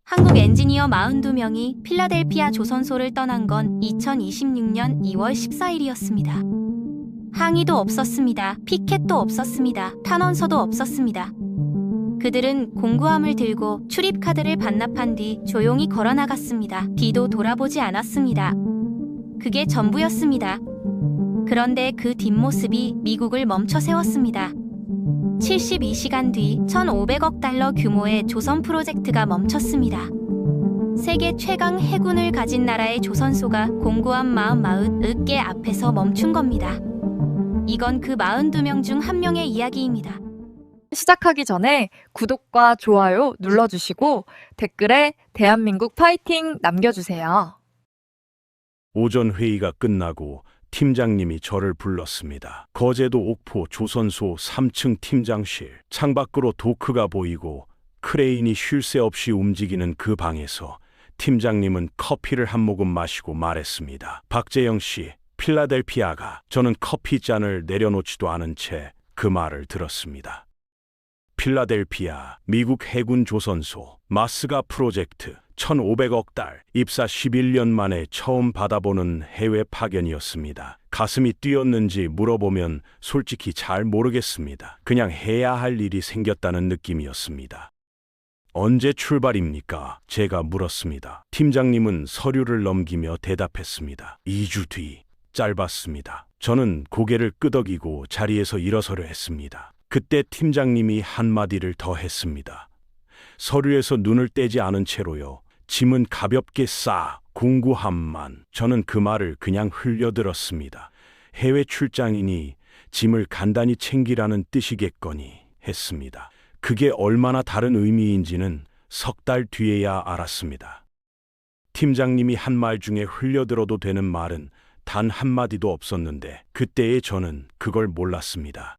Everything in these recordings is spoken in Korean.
한국 엔지니어 42명이 필라델피아 조선소를 떠난 건 2026년 2월 14일이었습니다. 항의도 없었습니다. 피켓도 없었습니다. 탄원서도 없었습니다. 그들은 공구함을 들고 출입카드를 반납한 뒤 조용히 걸어나갔습니다. 뒤도 돌아보지 않았습니다. 그게 전부였습니다. 그런데 그 뒷모습이 미국을 멈춰 세웠습니다. 72시간 뒤 1,500억 달러 규모의 조선 프로젝트가 멈췄습니다. 세계 최강 해군을 가진 나라의 조선소가 공구함 49개 앞에서 멈춘 겁니다. 이건 그 42명 중 한 명의 이야기입니다. 시작하기 전에 구독과 좋아요 눌러주시고 댓글에 대한민국 파이팅 남겨주세요. 오전 회의가 끝나고 팀장님이 저를 불렀습니다. 거제도 옥포 조선소 3층 팀장실. 창밖으로 도크가 보이고 크레인이 쉴 새 없이 움직이는 그 방에서 팀장님은 커피를 한 모금 마시고 말했습니다. 박재영 씨, 필라델피아가. 저는 커피 잔을 내려놓지도 않은 채 그 말을 들었습니다. 필라델피아, 미국 해군 조선소, 마스가 프로젝트, 1,500억 달, 입사 11년 만에 처음 받아보는 해외 파견이었습니다. 가슴이 뛰었는지 물어보면 솔직히 잘 모르겠습니다. 그냥 해야 할 일이 생겼다는 느낌이었습니다. 언제 출발입니까? 제가 물었습니다. 팀장님은 서류를 넘기며 대답했습니다. 2주 뒤. 짧았습니다. 저는 고개를 끄덕이고 자리에서 일어서려 했습니다. 그때 팀장님이 한마디를 더 했습니다. 서류에서 눈을 떼지 않은 채로요. 짐은 가볍게 싸, 공구함만. 저는 그 말을 그냥 흘려들었습니다. 해외 출장이니 짐을 간단히 챙기라는 뜻이겠거니 했습니다. 그게 얼마나 다른 의미인지는 석 달 뒤에야 알았습니다. 팀장님이 한 말 중에 흘려들어도 되는 말은 단 한마디도 없었는데 그때의 저는 그걸 몰랐습니다.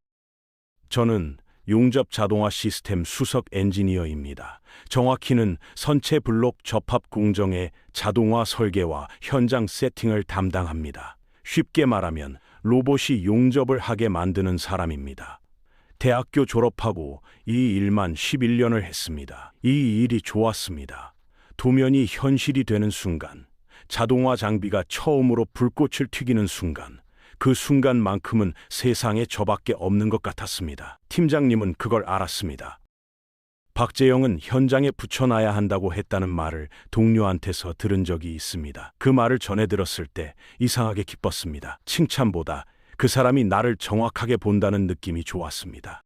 저는 용접 자동화 시스템 수석 엔지니어입니다. 정확히는 선체 블록 접합 공정의 자동화 설계와 현장 세팅을 담당합니다. 쉽게 말하면 로봇이 용접을 하게 만드는 사람입니다. 대학교 졸업하고 이 일만 11년을 했습니다. 이 일이 좋았습니다. 도면이 현실이 되는 순간, 자동화 장비가 처음으로 불꽃을 튀기는 순간, 그 순간만큼은 세상에 저밖에 없는 것 같았습니다. 팀장님은 그걸 알았습니다. 박재영은 현장에 붙여놔야 한다고 했다는 말을 동료한테서 들은 적이 있습니다. 그 말을 전해 들었을 때 이상하게 기뻤습니다. 칭찬보다 그 사람이 나를 정확하게 본다는 느낌이 좋았습니다.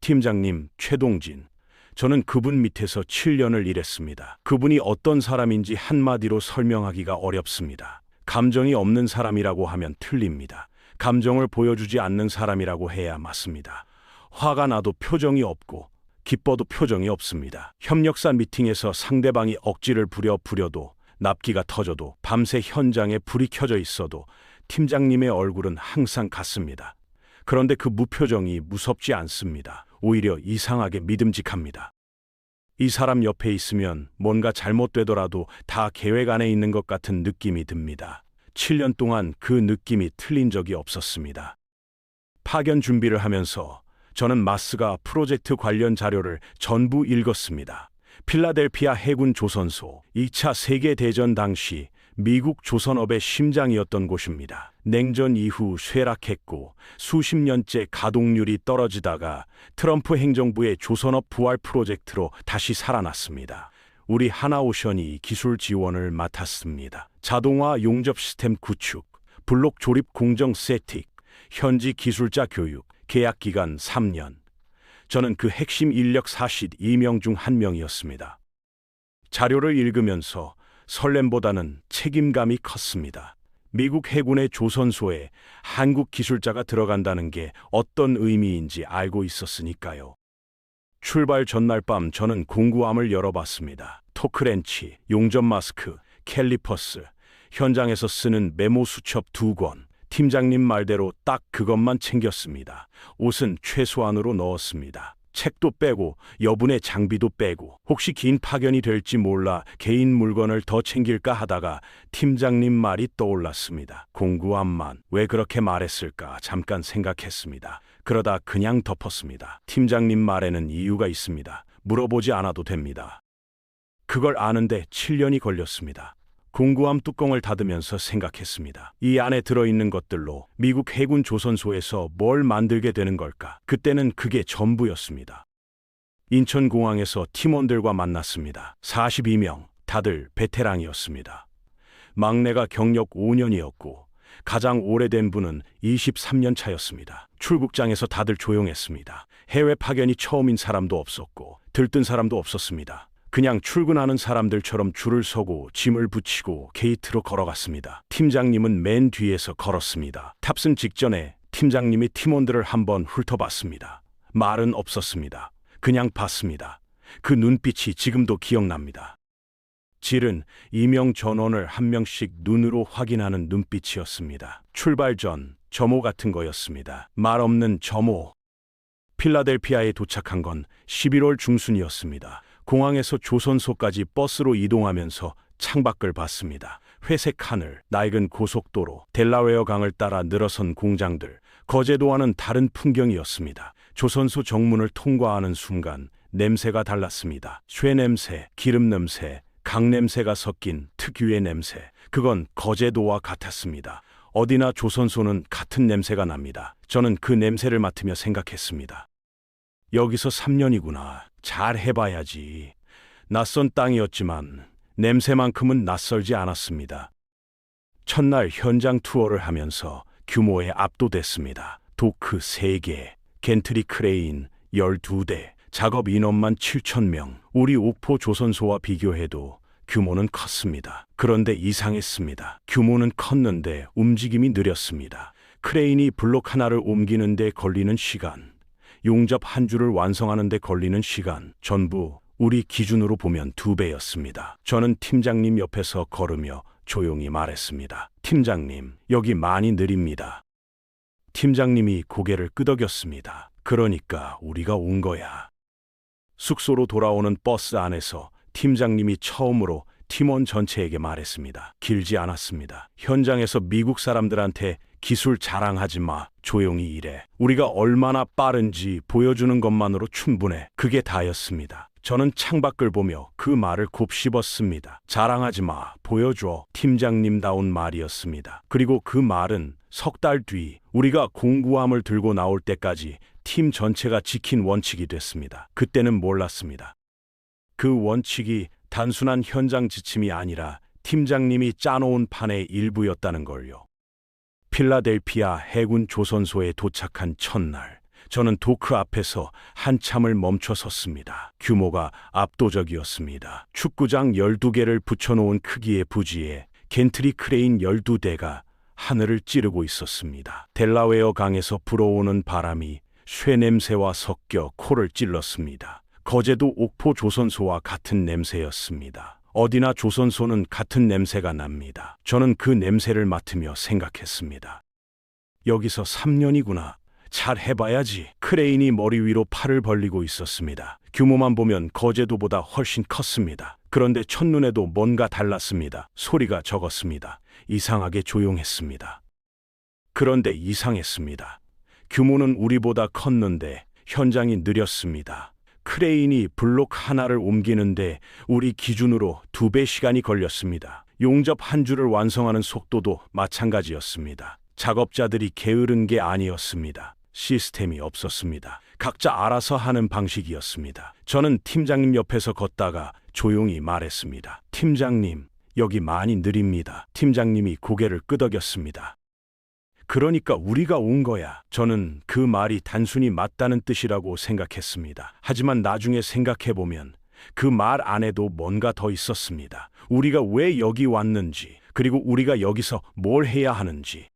팀장님 최동진. 저는 그분 밑에서 7년을 일했습니다. 그분이 어떤 사람인지 한마디로 설명하기가 어렵습니다. 감정이 없는 사람이라고 하면 틀립니다. 감정을 보여주지 않는 사람이라고 해야 맞습니다. 화가 나도 표정이 없고 기뻐도 표정이 없습니다. 협력사 미팅에서 상대방이 억지를 부려도 납기가 터져도 밤새 현장에 불이 켜져 있어도 팀장님의 얼굴은 항상 같습니다. 그런데 그 무표정이 무섭지 않습니다. 오히려 이상하게 믿음직합니다. 이 사람 옆에 있으면 뭔가 잘못되더라도 다 계획 안에 있는 것 같은 느낌이 듭니다. 7년 동안 그 느낌이 틀린 적이 없었습니다. 파견 준비를 하면서 저는 마스가 프로젝트 관련 자료를 전부 읽었습니다. 필라델피아 해군 조선소, 2차 세계대전 당시 미국 조선업의 심장이었던 곳입니다. 냉전 이후 쇠락했고 수십 년째 가동률이 떨어지다가 트럼프 행정부의 조선업 부활 프로젝트로 다시 살아났습니다. 우리 하나오션이 기술 지원을 맡았습니다. 자동화 용접 시스템 구축, 블록 조립 공정 세팅, 현지 기술자 교육, 계약 기간 3년. 저는 그 핵심 인력 42명 중 한 명이었습니다. 자료를 읽으면서 설렘보다는 책임감이 컸습니다. 미국 해군의 조선소에 한국 기술자가 들어간다는 게 어떤 의미인지 알고 있었으니까요. 출발 전날 밤 저는 공구함을 열어봤습니다. 토크렌치, 용접 마스크, 캘리퍼스, 현장에서 쓰는 메모 수첩 2권, 팀장님 말대로 딱 그것만 챙겼습니다. 옷은 최소한으로 넣었습니다. 책도 빼고 여분의 장비도 빼고 혹시 긴 파견이 될지 몰라 개인 물건을 더 챙길까 하다가 팀장님 말이 떠올랐습니다. 공구함만 왜 그렇게 말했을까 잠깐 생각했습니다. 그러다 그냥 덮었습니다. 팀장님 말에는 이유가 있습니다. 물어보지 않아도 됩니다. 그걸 아는데 7년이 걸렸습니다. 공구함 뚜껑을 닫으면서 생각했습니다. 이 안에 들어있는 것들로 미국 해군 조선소에서 뭘 만들게 되는 걸까? 그때는 그게 전부였습니다. 인천공항에서 팀원들과 만났습니다. 42명, 다들 베테랑이었습니다. 막내가 경력 5년이었고 가장 오래된 분은 23년 차였습니다. 출국장에서 다들 조용했습니다. 해외 파견이 처음인 사람도 없었고 들뜬 사람도 없었습니다. 그냥 출근하는 사람들처럼 줄을 서고 짐을 붙이고 게이트로 걸어갔습니다. 팀장님은 맨 뒤에서 걸었습니다. 탑승 직전에 팀장님이 팀원들을 한번 훑어봤습니다. 말은 없었습니다. 그냥 봤습니다. 그 눈빛이 지금도 기억납니다. 질은 이명 전원을 한 명씩 눈으로 확인하는 눈빛이었습니다. 출발 전 점호 같은 거였습니다. 말 없는 점호. 필라델피아에 도착한 건 11월 중순이었습니다. 공항에서 조선소까지 버스로 이동하면서 창밖을 봤습니다. 회색 하늘, 낡은 고속도로, 델라웨어 강을 따라 늘어선 공장들, 거제도와는 다른 풍경이었습니다. 조선소 정문을 통과하는 순간 냄새가 달랐습니다. 쇠 냄새, 기름 냄새, 강 냄새가 섞인 특유의 냄새. 그건 거제도와 같았습니다. 어디나 조선소는 같은 냄새가 납니다. 저는 그 냄새를 맡으며 생각했습니다. 여기서 3년이구나. 잘 해봐야지. 낯선 땅이었지만 냄새만큼은 낯설지 않았습니다. 첫날 현장 투어를 하면서 규모에 압도됐습니다. 도크 3개, 겐트리 크레인 12대, 작업 인원만 7,000명. 우리 옥포 조선소와 비교해도 규모는 컸습니다. 그런데 이상했습니다. 규모는 컸는데 움직임이 느렸습니다. 크레인이 블록 하나를 옮기는 데 걸리는 시간, 용접 한 줄을 완성하는 데 걸리는 시간, 전부 우리 기준으로 보면 2배였습니다. 저는 팀장님 옆에서 걸으며 조용히 말했습니다. 팀장님, 여기 많이 느립니다. 팀장님이 고개를 끄덕였습니다. 그러니까 우리가 온 거야. 숙소로 돌아오는 버스 안에서 팀장님이 처음으로 팀원 전체에게 말했습니다. 길지 않았습니다. 현장에서 미국 사람들한테 기술 자랑하지 마. 조용히 일해. 우리가 얼마나 빠른지 보여주는 것만으로 충분해. 그게 다였습니다. 저는 창밖을 보며 그 말을 곱씹었습니다. 자랑하지 마. 보여줘. 팀장님다운 말이었습니다. 그리고 그 말은 석 달 뒤 우리가 공구함을 들고 나올 때까지 팀 전체가 지킨 원칙이 됐습니다. 그때는 몰랐습니다. 그 원칙이 단순한 현장 지침이 아니라 팀장님이 짜놓은 판의 일부였다는 걸요. 필라델피아 해군 조선소에 도착한 첫날, 저는 도크 앞에서 한참을 멈춰 섰습니다. 규모가 압도적이었습니다. 축구장 12개를 붙여놓은 크기의 부지에 겐트리 크레인 12대가 하늘을 찌르고 있었습니다. 델라웨어 강에서 불어오는 바람이 쇠 냄새와 섞여 코를 찔렀습니다. 거제도 옥포 조선소와 같은 냄새였습니다. 어디나 조선소는 같은 냄새가 납니다. 저는 그 냄새를 맡으며 생각했습니다. 여기서 3년이구나. 잘 해봐야지. 크레인이 머리 위로 팔을 벌리고 있었습니다. 규모만 보면 거제도보다 훨씬 컸습니다. 그런데 첫눈에도 뭔가 달랐습니다. 소리가 적었습니다. 이상하게 조용했습니다. 그런데 이상했습니다. 규모는 우리보다 컸는데 현장이 느렸습니다. 크레인이 블록 하나를 옮기는데 우리 기준으로 2배 시간이 걸렸습니다. 용접 한 줄을 완성하는 속도도 마찬가지였습니다. 작업자들이 게으른 게 아니었습니다. 시스템이 없었습니다. 각자 알아서 하는 방식이었습니다. 저는 팀장님 옆에서 걷다가 조용히 말했습니다. 팀장님, 여기 많이 느립니다. 팀장님이 고개를 끄덕였습니다. 그러니까 우리가 온 거야. 저는 그 말이 단순히 맞다는 뜻이라고 생각했습니다. 하지만 나중에 생각해보면 그 말 안에도 뭔가 더 있었습니다. 우리가 왜 여기 왔는지, 그리고 우리가 여기서 뭘 해야 하는지.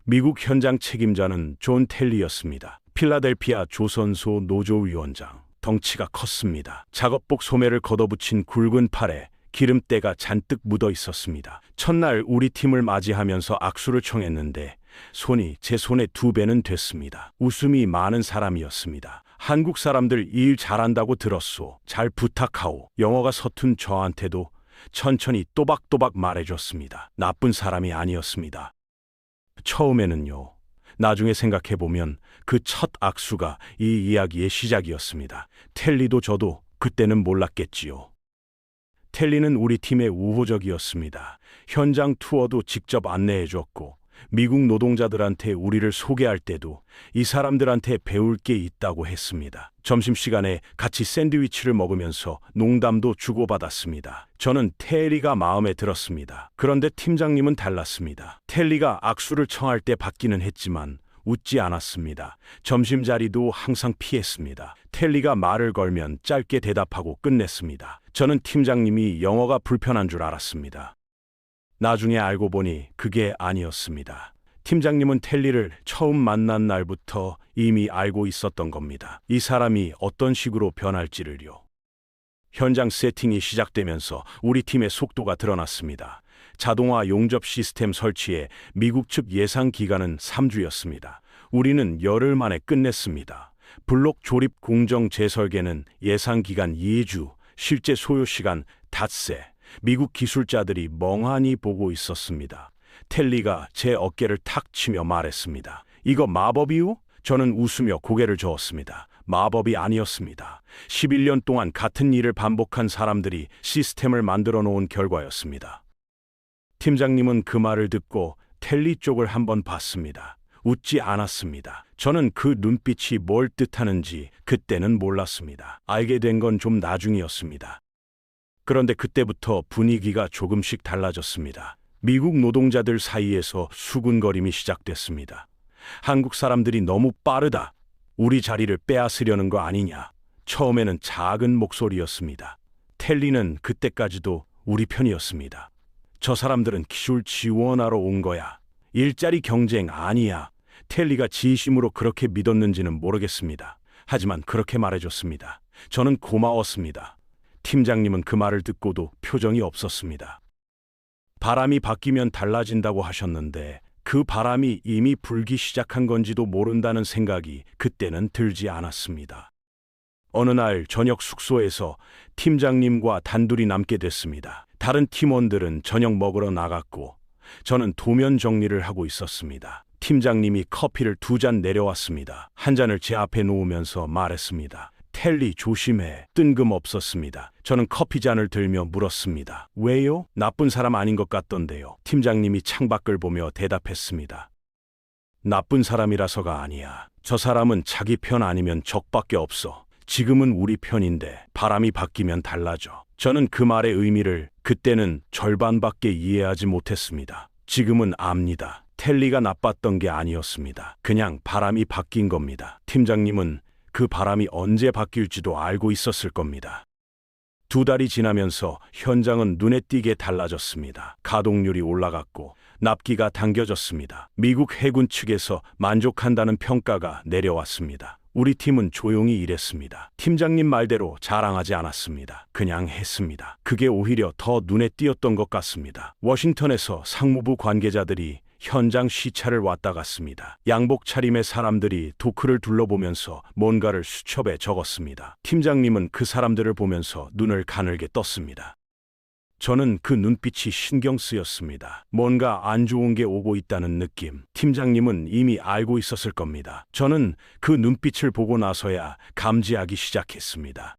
미국 현장 책임자는 존 텔리였습니다. 필라델피아 조선소 노조위원장. 덩치가 컸습니다. 작업복 소매를 걷어붙인 굵은 팔에 기름때가 잔뜩 묻어 있었습니다. 첫날 우리 팀을 맞이하면서 악수를 청했는데 손이 제 손의 2배는 됐습니다. 웃음이 많은 사람이었습니다. 한국 사람들 일 잘한다고 들었소. 잘 부탁하오. 영어가 서툰 저한테도 천천히 또박또박 말해줬습니다. 나쁜 사람이 아니었습니다. 처음에는요. 나중에 생각해보면 그 첫 악수가 이 이야기의 시작이었습니다. 텔리도 저도 그때는 몰랐겠지요. 텔리는 우리 팀의 우호적이었습니다. 현장 투어도 직접 안내해줬고 미국 노동자들한테 우리를 소개할 때도 이 사람들한테 배울 게 있다고 했습니다. 점심시간에 같이 샌드위치를 먹으면서 농담도 주고받았습니다. 저는 텔리가 마음에 들었습니다. 그런데 팀장님은 달랐습니다. 텔리가 악수를 청할 때 받기는 했지만 웃지 않았습니다. 점심자리도 항상 피했습니다. 텔리가 말을 걸면 짧게 대답하고 끝냈습니다. 저는 팀장님이 영어가 불편한 줄 알았습니다. 나중에 알고 보니 그게 아니었습니다. 팀장님은 텔리를 처음 만난 날부터 이미 알고 있었던 겁니다. 이 사람이 어떤 식으로 변할지를요. 현장 세팅이 시작되면서 우리 팀의 속도가 드러났습니다. 자동화 용접 시스템 설치에 미국 측 예상 기간은 3주였습니다. 우리는 열흘 만에 끝냈습니다. 블록 조립 공정 재설계는 예상 기간 2주, 실제 소요 시간 닷새. 미국 기술자들이 멍하니 보고 있었습니다. 텔리가 제 어깨를 탁 치며 말했습니다. 이거 마법이요? 저는 웃으며 고개를 저었습니다. 마법이 아니었습니다. 11년 동안 같은 일을 반복한 사람들이 시스템을 만들어 놓은 결과였습니다. 팀장님은 그 말을 듣고 텔리 쪽을 한번 봤습니다. 웃지 않았습니다. 저는 그 눈빛이 뭘 뜻하는지 그때는 몰랐습니다. 알게 된 건 좀 나중이었습니다. 그런데 그때부터 분위기가 조금씩 달라졌습니다. 미국 노동자들 사이에서 수군거림이 시작됐습니다. 한국 사람들이 너무 빠르다. 우리 자리를 빼앗으려는 거 아니냐. 처음에는 작은 목소리였습니다. 텔리는 그때까지도 우리 편이었습니다. 저 사람들은 기술 지원하러 온 거야. 일자리 경쟁 아니야. 텔리가 진심으로 그렇게 믿었는지는 모르겠습니다. 하지만 그렇게 말해줬습니다. 저는 고마웠습니다. 팀장님은 그 말을 듣고도 표정이 없었습니다. 바람이 바뀌면 달라진다고 하셨는데 그 바람이 이미 불기 시작한 건지도 모른다는 생각이 그때는 들지 않았습니다. 어느 날 저녁 숙소에서 팀장님과 단둘이 남게 됐습니다. 다른 팀원들은 저녁 먹으러 나갔고 저는 도면 정리를 하고 있었습니다. 팀장님이 커피를 2잔 내려왔습니다. 한 잔을 제 앞에 놓으면서 말했습니다. 텔리 조심해. 뜬금없었습니다. 저는 커피 잔을 들며 물었습니다. 왜요? 나쁜 사람 아닌 것 같던데요. 팀장님이 창밖을 보며 대답했습니다. 나쁜 사람이라서가 아니야. 저 사람은 자기 편 아니면 적밖에 없어. 지금은 우리 편인데 바람이 바뀌면 달라져. 저는 그 말의 의미를 그때는 절반밖에 이해하지 못했습니다. 지금은 압니다. 텔리가 나빴던 게 아니었습니다. 그냥 바람이 바뀐 겁니다. 팀장님은 그 바람이 언제 바뀔지도 알고 있었을 겁니다. 2달이 지나면서 현장은 눈에 띄게 달라졌습니다. 가동률이 올라갔고 납기가 당겨졌습니다. 미국 해군 측에서 만족한다는 평가가 내려왔습니다. 우리 팀은 조용히 일했습니다. 팀장님 말대로 자랑하지 않았습니다. 그냥 했습니다. 그게 오히려 더 눈에 띄었던 것 같습니다. 워싱턴에서 상무부 관계자들이 현장 시찰을 왔다 갔습니다. 양복 차림의 사람들이 도크를 둘러보면서 뭔가를 수첩에 적었습니다. 팀장님은 그 사람들을 보면서 눈을 가늘게 떴습니다. 저는 그 눈빛이 신경 쓰였습니다. 뭔가 안 좋은 게 오고 있다는 느낌. 팀장님은 이미 알고 있었을 겁니다. 저는 그 눈빛을 보고 나서야 감지하기 시작했습니다.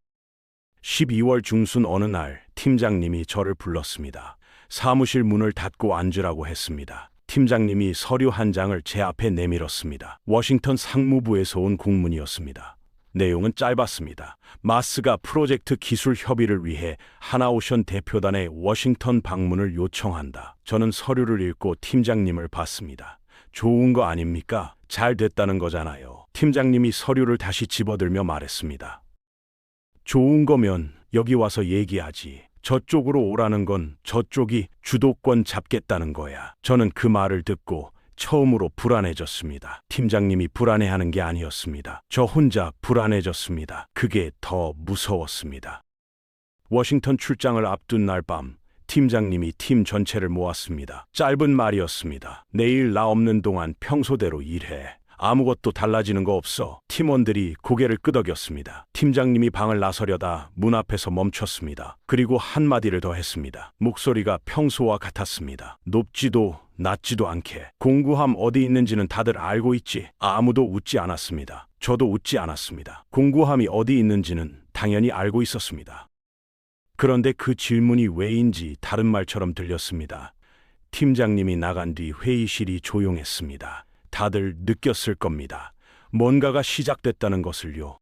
12월 중순 어느 날 팀장님이 저를 불렀습니다. 사무실 문을 닫고 앉으라고 했습니다. 팀장님이 서류 한 장을 제 앞에 내밀었습니다. 워싱턴 상무부에서 온 공문이었습니다. 내용은 짧았습니다. 마스가 프로젝트 기술 협의를 위해 하나오션 대표단의 워싱턴 방문을 요청한다. 저는 서류를 읽고 팀장님을 봤습니다. 좋은 거 아닙니까? 잘 됐다는 거잖아요. 팀장님이 서류를 다시 집어들며 말했습니다. 좋은 거면 여기 와서 얘기하지. 저쪽으로 오라는 건 저쪽이 주도권 잡겠다는 거야. 저는 그 말을 듣고 처음으로 불안해졌습니다. 팀장님이 불안해하는 게 아니었습니다. 저 혼자 불안해졌습니다. 그게 더 무서웠습니다. 워싱턴 출장을 앞둔 날 밤 팀장님이 팀 전체를 모았습니다. 짧은 말이었습니다. 내일 나 없는 동안 평소대로 일해. 아무것도 달라지는 거 없어. 팀원들이 고개를 끄덕였습니다. 팀장님이 방을 나서려다 문 앞에서 멈췄습니다. 그리고 한마디를 더 했습니다. 목소리가 평소와 같았습니다. 높지도 낮지도 않게. 공구함 어디 있는지는 다들 알고 있지. 아무도 웃지 않았습니다. 저도 웃지 않았습니다. 공구함이 어디 있는지는 당연히 알고 있었습니다. 그런데 그 질문이 왜인지 다른 말처럼 들렸습니다. 팀장님이 나간 뒤 회의실이 조용했습니다. 다들 느꼈을 겁니다. 뭔가가 시작됐다는 것을요.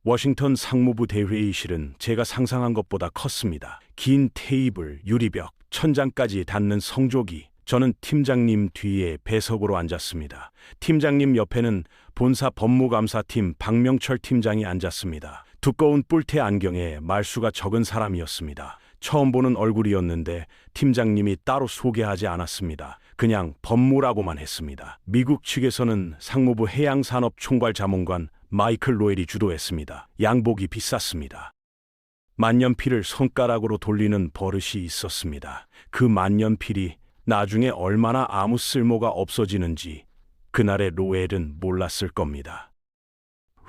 워싱턴 상무부 대회의실은 제가 상상한 것보다 컸습니다. 긴 테이블, 유리벽, 천장까지 닿는 성조기. 저는 팀장님 뒤에 배석으로 앉았습니다. 팀장님 옆에는 본사 법무감사팀 박명철 팀장이 앉았습니다. 두꺼운 뿔테 안경에 말수가 적은 사람이었습니다. 처음 보는 얼굴이었는데 팀장님이 따로 소개하지 않았습니다. 그냥 법무라고만 했습니다. 미국 측에서는 상무부 해양산업총괄자문관 마이클 로엘이 주도했습니다. 양복이 비쌌습니다. 만년필을 손가락으로 돌리는 버릇이 있었습니다. 그 만년필이 나중에 얼마나 아무 쓸모가 없어지는지 그날의 로엘은 몰랐을 겁니다.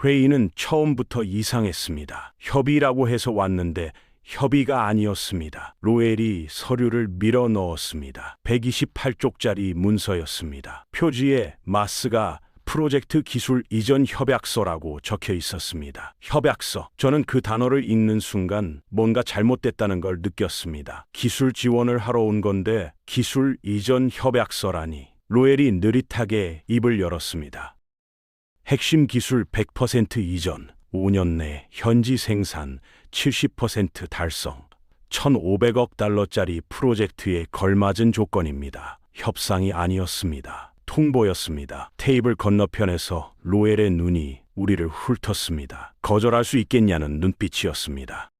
회의는 처음부터 이상했습니다. 협의라고 해서 왔는데 협의가 아니었습니다. 로엘이 서류를 밀어 넣었습니다. 128쪽짜리 문서였습니다. 표지에 마스가 프로젝트 기술 이전 협약서라고 적혀 있었습니다. 협약서. 저는 그 단어를 읽는 순간 뭔가 잘못됐다는 걸 느꼈습니다. 기술 지원을 하러 온 건데 기술 이전 협약서라니. 로엘이 느릿하게 입을 열었습니다. 핵심 기술 100% 이전, 5년 내 현지 생산 70% 달성, 1,500억 달러짜리 프로젝트에 걸맞은 조건입니다. 협상이 아니었습니다. 통보였습니다. 테이블 건너편에서 로엘의 눈이 우리를 훑었습니다. 거절할 수 있겠냐는 눈빛이었습니다.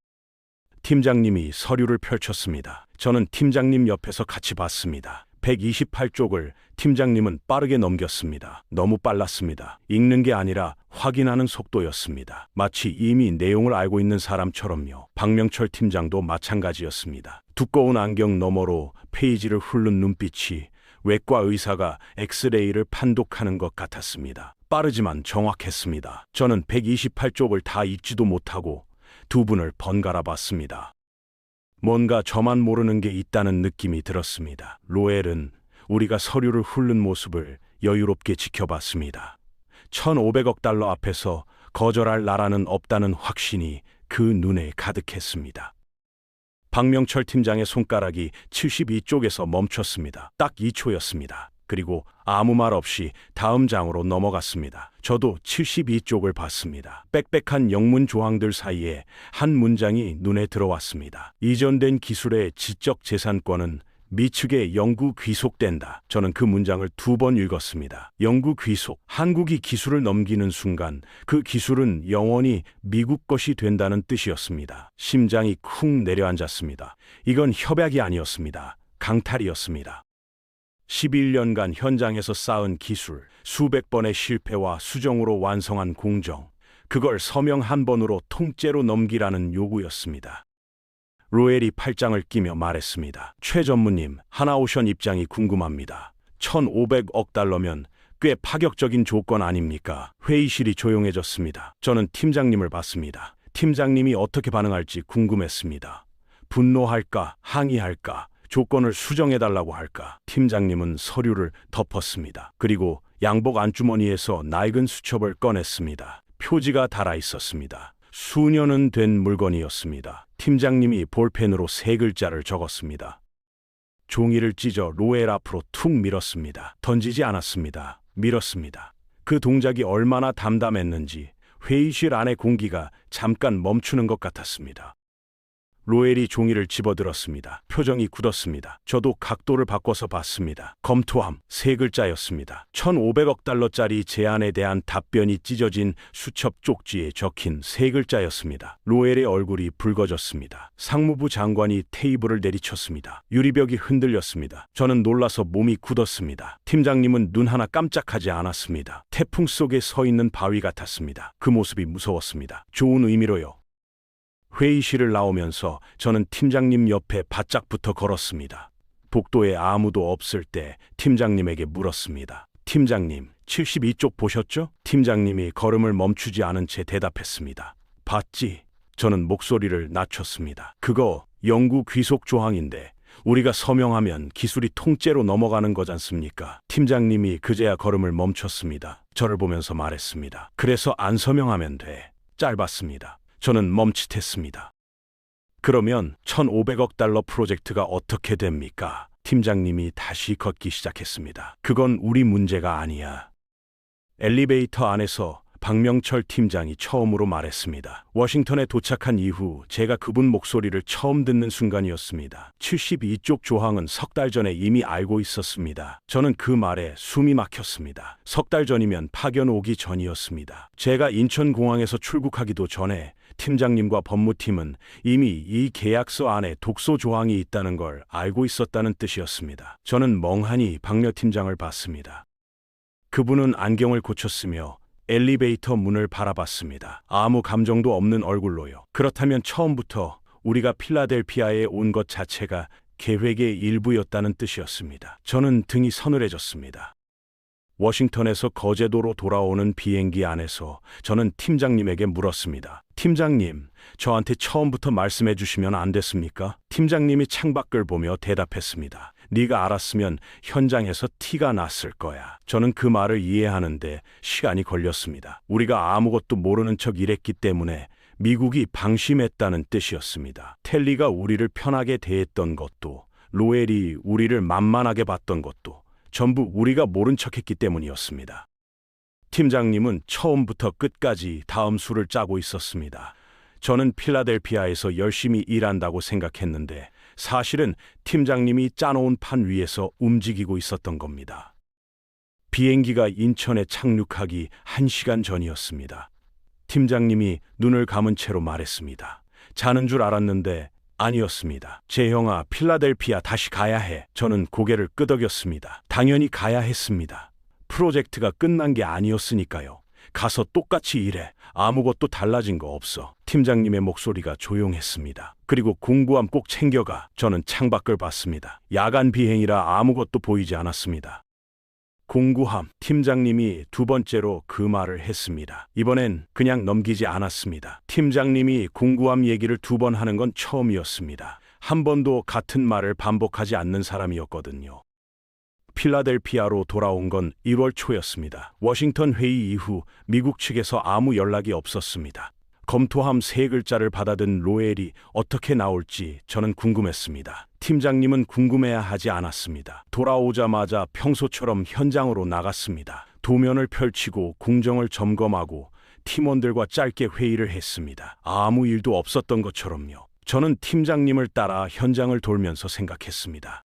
팀장님이 서류를 펼쳤습니다. 저는 팀장님 옆에서 같이 봤습니다. 128쪽을 팀장님은 빠르게 넘겼습니다. 너무 빨랐습니다. 읽는 게 아니라 확인하는 속도였습니다. 마치 이미 내용을 알고 있는 사람처럼요. 박명철 팀장도 마찬가지였습니다. 두꺼운 안경 너머로 페이지를 훑는 눈빛이 외과 의사가 엑스레이를 판독하는 것 같았습니다. 빠르지만 정확했습니다. 저는 128쪽을 다 읽지도 못하고 두 분을 번갈아 봤습니다. 뭔가 저만 모르는 게 있다는 느낌이 들었습니다. 로엘은 우리가 서류를 훑는 모습을 여유롭게 지켜봤습니다. 1,500억 달러 앞에서 거절할 나라는 없다는 확신이 그 눈에 가득했습니다. 박명철 팀장의 손가락이 72쪽에서 멈췄습니다. 딱 2초였습니다. 그리고 아무 말 없이 다음 장으로 넘어갔습니다. 저도 72쪽을 봤습니다. 빽빽한 영문 조항들 사이에 한 문장이 눈에 들어왔습니다. 이전된 기술의 지적 재산권은 미측에 영구 귀속된다. 저는 그 문장을 2번 읽었습니다. 영구 귀속. 한국이 기술을 넘기는 순간 그 기술은 영원히 미국 것이 된다는 뜻이었습니다. 심장이 쿵 내려앉았습니다. 이건 협약이 아니었습니다. 강탈이었습니다. 11년간 현장에서 쌓은 기술, 수백 번의 실패와 수정으로 완성한 공정, 그걸 서명 한 번으로 통째로 넘기라는 요구였습니다. 로엘이 팔짱을 끼며 말했습니다. 최 전무님, 하나오션 입장이 궁금합니다. 1,500억 달러면 꽤 파격적인 조건 아닙니까? 회의실이 조용해졌습니다. 저는 팀장님을 봤습니다. 팀장님이 어떻게 반응할지 궁금했습니다. 분노할까, 항의할까, 조건을 수정해달라고 할까? 팀장님은 서류를 덮었습니다. 그리고 양복 안주머니에서 낡은 수첩을 꺼냈습니다. 표지가 달아 있었습니다. 수년은 된 물건이었습니다. 팀장님이 볼펜으로 3글자를 적었습니다. 종이를 찢어 로엘 앞으로 툭 밀었습니다. 던지지 않았습니다. 밀었습니다. 그 동작이 얼마나 담담했는지 회의실 안의 공기가 잠깐 멈추는 것 같았습니다. 로엘이 종이를 집어들었습니다. 표정이 굳었습니다. 저도 각도를 바꿔서 봤습니다. 검토함 3글자였습니다. 1,500억 달러짜리 제안에 대한 답변이 찢어진 수첩 쪽지에 적힌 3글자였습니다. 로엘의 얼굴이 붉어졌습니다. 상무부 장관이 테이블을 내리쳤습니다. 유리벽이 흔들렸습니다. 저는 놀라서 몸이 굳었습니다. 팀장님은 눈 하나 깜짝하지 않았습니다. 태풍 속에 서 있는 바위 같았습니다. 그 모습이 무서웠습니다. 좋은 의미로요. 회의실을 나오면서 저는 팀장님 옆에 바짝부터 걸었습니다. 복도에 아무도 없을 때 팀장님에게 물었습니다. 팀장님, 72쪽 보셨죠? 팀장님이 걸음을 멈추지 않은 채 대답했습니다. 봤지? 저는 목소리를 낮췄습니다. 그거 영구 귀속 조항인데 우리가 서명하면 기술이 통째로 넘어가는 거잖습니까? 팀장님이 그제야 걸음을 멈췄습니다. 저를 보면서 말했습니다. 그래서 안 서명하면 돼. 짧았습니다. 저는 멈칫했습니다. 그러면 1,500억 달러 프로젝트가 어떻게 됩니까? 팀장님이 다시 걷기 시작했습니다. 그건 우리 문제가 아니야. 엘리베이터 안에서 박명철 팀장이 처음으로 말했습니다. 워싱턴에 도착한 이후 제가 그분 목소리를 처음 듣는 순간이었습니다. 72쪽 조항은 석 달 전에 이미 알고 있었습니다. 저는 그 말에 숨이 막혔습니다. 석 달 전이면 파견 오기 전이었습니다. 제가 인천공항에서 출국하기도 전에 팀장님과 법무팀은 이미 이 계약서 안에 독소 조항이 있다는 걸 알고 있었다는 뜻이었습니다. 저는 멍하니 박려 팀장을 봤습니다. 그분은 안경을 고쳤으며 엘리베이터 문을 바라봤습니다. 아무 감정도 없는 얼굴로요. 그렇다면 처음부터 우리가 필라델피아에 온 것 자체가 계획의 일부였다는 뜻이었습니다. 저는 등이 서늘해졌습니다. 워싱턴에서 거제도로 돌아오는 비행기 안에서 저는 팀장님에게 물었습니다. 팀장님, 저한테 처음부터 말씀해 주시면 안 됐습니까? 팀장님이 창밖을 보며 대답했습니다. 네가 알았으면 현장에서 티가 났을 거야. 저는 그 말을 이해하는데 시간이 걸렸습니다. 우리가 아무것도 모르는 척 일했기 때문에 미국이 방심했다는 뜻이었습니다. 텔리가 우리를 편하게 대했던 것도, 로엘이 우리를 만만하게 봤던 것도 전부 우리가 모른 척했기 때문이었습니다. 팀장님은 처음부터 끝까지 다음 수를 짜고 있었습니다. 저는 필라델피아에서 열심히 일한다고 생각했는데 사실은 팀장님이 짜놓은 판 위에서 움직이고 있었던 겁니다. 비행기가 인천에 착륙하기 1시간 전이었습니다. 팀장님이 눈을 감은 채로 말했습니다. 자는 줄 알았는데 아니었습니다. 재형아, 필라델피아 다시 가야 해. 저는 고개를 끄덕였습니다. 당연히 가야 했습니다. 프로젝트가 끝난 게 아니었으니까요. 가서 똑같이 일해. 아무것도 달라진 거 없어. 팀장님의 목소리가 조용했습니다. 그리고 공구함 꼭 챙겨가. 저는 창밖을 봤습니다. 야간 비행이라 아무것도 보이지 않았습니다. 공구함, 팀장님이 두 번째로 그 말을 했습니다. 이번엔 그냥 넘기지 않았습니다. 팀장님이 공구함 얘기를 두 번 하는 건 처음이었습니다. 한 번도 같은 말을 반복하지 않는 사람이었거든요. 필라델피아로 돌아온 건 1월 초였습니다. 워싱턴 회의 이후 미국 측에서 아무 연락이 없었습니다. 검토함 세 글자를 받아든 로엘이 어떻게 나올지 저는 궁금했습니다. 팀장님은 궁금해야 하지 않았습니다. 돌아오자마자 평소처럼 현장으로 나갔습니다. 도면을 펼치고 공정을 점검하고 팀원들과 짧게 회의를 했습니다. 아무 일도 없었던 것처럼요. 저는 팀장님을 따라 현장을 돌면서 생각했습니다.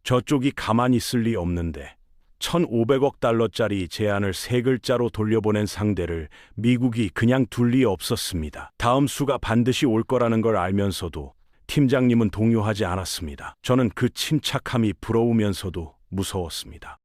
저쪽이 가만히 있을 리 없는데 1,500억 달러짜리 제안을 세 글자로 돌려보낸 상대를 미국이 그냥 둘 리 없었습니다. 다음 수가 반드시 올 거라는 걸 알면서도 팀장님은 동요하지 않았습니다. 저는 그 침착함이 부러우면서도 무서웠습니다.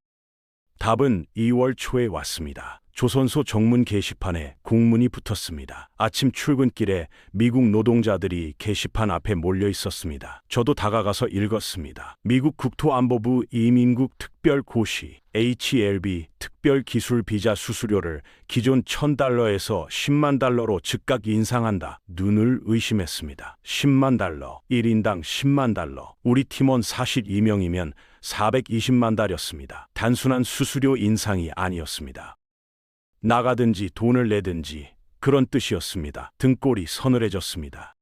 답은 2월 초에 왔습니다. 조선소 정문 게시판에 공문이 붙었습니다. 아침 출근길에 미국 노동자들이 게시판 앞에 몰려 있었습니다. 저도 다가가서 읽었습니다. 미국 국토안보부 이민국 특별고시 HLB 특별기술 비자 수수료를 기존 1,000달러에서 10만 달러로 즉각 인상한다. 눈을 의심했습니다. 10만 달러, 1인당 10만 달러. 우리 팀원 42명이면 420만 달이었습니다. 단순한 수수료 인상이 아니었습니다. 나가든지 돈을 내든지 그런 뜻이었습니다. 등골이 서늘해졌습니다.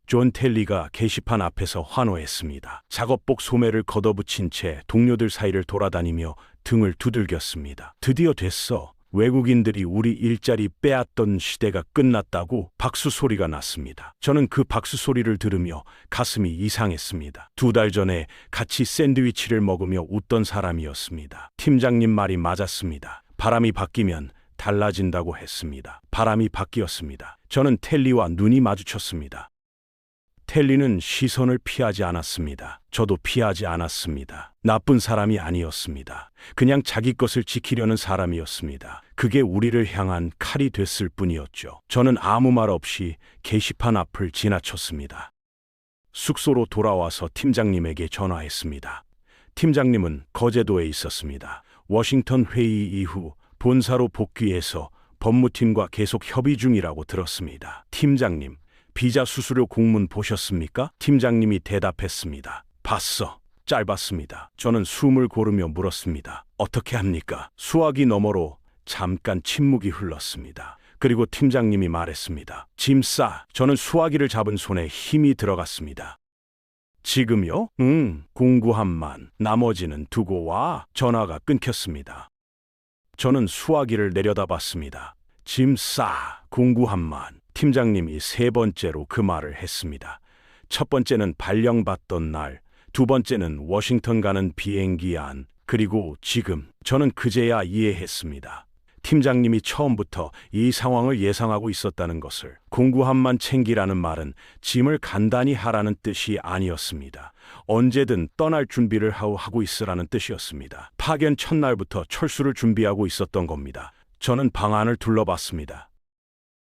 존 텔리가 게시판 앞에서 환호했습니다. 작업복 소매를 걷어붙인 채 동료들 사이를 돌아다니며 등을 두들겼습니다. 드디어 됐어. 외국인들이 우리 일자리 빼앗던 시대가 끝났다고 박수 소리가 났습니다. 저는 그 박수 소리를 들으며 가슴이 이상했습니다. 2달 전에 같이 샌드위치를 먹으며 웃던 사람이었습니다. 팀장님 말이 맞았습니다. 바람이 바뀌면 달라진다고 했습니다. 바람이 바뀌었습니다. 저는 텔리와 눈이 마주쳤습니다. 텔리는 시선을 피하지 않았습니다. 저도 피하지 않았습니다. 나쁜 사람이 아니었습니다. 그냥 자기 것을 지키려는 사람이었습니다. 그게 우리를 향한 칼이 됐을 뿐이었죠. 저는 아무 말 없이 게시판 앞을 지나쳤습니다. 숙소로 돌아와서 팀장님에게 전화했습니다. 팀장님은 거제도에 있었습니다. 워싱턴 회의 이후 본사로 복귀해서 법무팀과 계속 협의 중이라고 들었습니다. 팀장님, 비자 수수료 공문 보셨습니까? 팀장님이 대답했습니다. 봤어. 짧았습니다. 저는 숨을 고르며 물었습니다. 어떻게 합니까? 수화기 너머로 잠깐 침묵이 흘렀습니다. 그리고 팀장님이 말했습니다. 짐 싸. 저는 수화기를 잡은 손에 힘이 들어갔습니다. 지금요? 공구함만. 나머지는 두고 와. 전화가 끊겼습니다. 저는 수화기를 내려다봤습니다. 짐 싸. 공구함만. 팀장님이 세 번째로 그 말을 했습니다. 첫 번째는 발령받던 날, 두 번째는 워싱턴 가는 비행기 안, 그리고 지금. 저는 그제야 이해했습니다. 팀장님이 처음부터 이 상황을 예상하고 있었다는 것을. 공구함만 챙기라는 말은 짐을 간단히 하라는 뜻이 아니었습니다. 언제든 떠날 준비를 하고 있으라는 뜻이었습니다. 파견 첫날부터 철수를 준비하고 있었던 겁니다. 저는 방 안을 둘러봤습니다.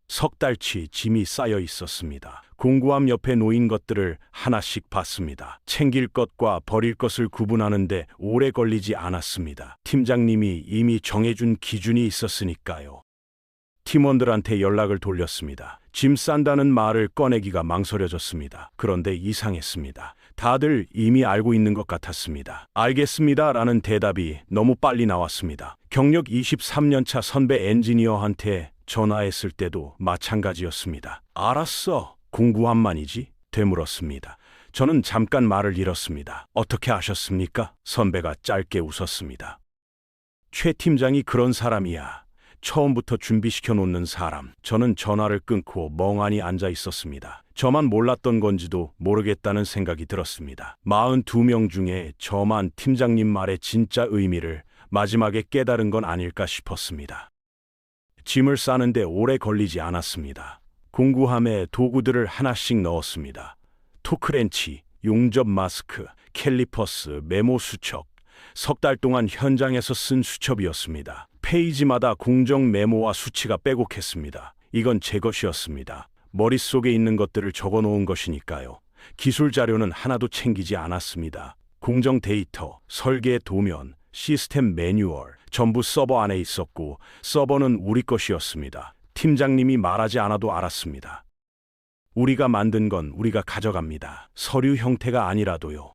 석 달치 짐이 쌓여 있었습니다. 공구함 옆에 놓인 것들을 하나씩 봤습니다. 챙길 것과 버릴 것을 구분하는데 오래 걸리지 않았습니다. 팀장님이 이미 정해준 기준이 있었으니까요. 팀원들한테 연락을 돌렸습니다. 짐 싼다는 말을 꺼내기가 망설여졌습니다. 그런데 이상했습니다. 다들 이미 알고 있는 것 같았습니다. 알겠습니다라는 대답이 너무 빨리 나왔습니다. 경력 23년차 선배 엔지니어한테 전화했을 때도 마찬가지였습니다. 알았어. 공구함만이지? 되물었습니다. 저는 잠깐 말을 잃었습니다. 어떻게 아셨습니까? 선배가 짧게 웃었습니다. 최 팀장이 그런 사람이야. 처음부터 준비시켜 놓는 사람. 저는 전화를 끊고 멍하니 앉아 있었습니다. 저만 몰랐던 건지도 모르겠다는 생각이 들었습니다. 42명 중에 저만 팀장님 말의 진짜 의미를 마지막에 깨달은 건 아닐까 싶었습니다. 짐을 싸는데 오래 걸리지 않았습니다. 공구함에 도구들을 하나씩 넣었습니다. 토크렌치, 용접 마스크, 캘리퍼스, 메모 수첩. 석 달 동안 현장에서 쓴 수첩이었습니다. 페이지마다 공정 메모와 수치가 빼곡했습니다. 이건 제 것이었습니다. 머릿속에 있는 것들을 적어놓은 것이니까요. 기술 자료는 하나도 챙기지 않았습니다. 공정 데이터, 설계 도면, 시스템 매뉴얼, 전부 서버 안에 있었고 서버는 우리 것이었습니다. 팀장님이 말하지 않아도 알았습니다. 우리가 만든 건 우리가 가져갑니다. 서류 형태가 아니라도요.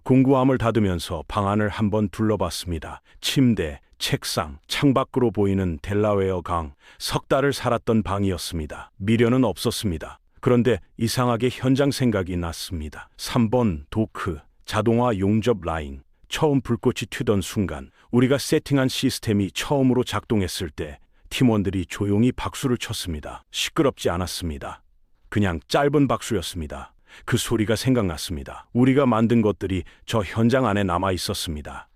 공구함을 닫으면서 방 안을 한번 둘러봤습니다. 침대, 책상, 창밖으로 보이는 델라웨어 강, 석 달을 살았던 방이었습니다. 미련은 없었습니다. 그런데 이상하게 현장 생각이 났습니다. 3번 도크, 자동화 용접 라인. 처음 불꽃이 튀던 순간 우리가 세팅한 시스템이 처음으로 작동했을 때 팀원들이 조용히 박수를 쳤습니다. 시끄럽지 않았습니다. 그냥 짧은 박수였습니다. 그 소리가 생각났습니다. 우리가 만든 것들이 저 현장 안에 남아 있었습니다.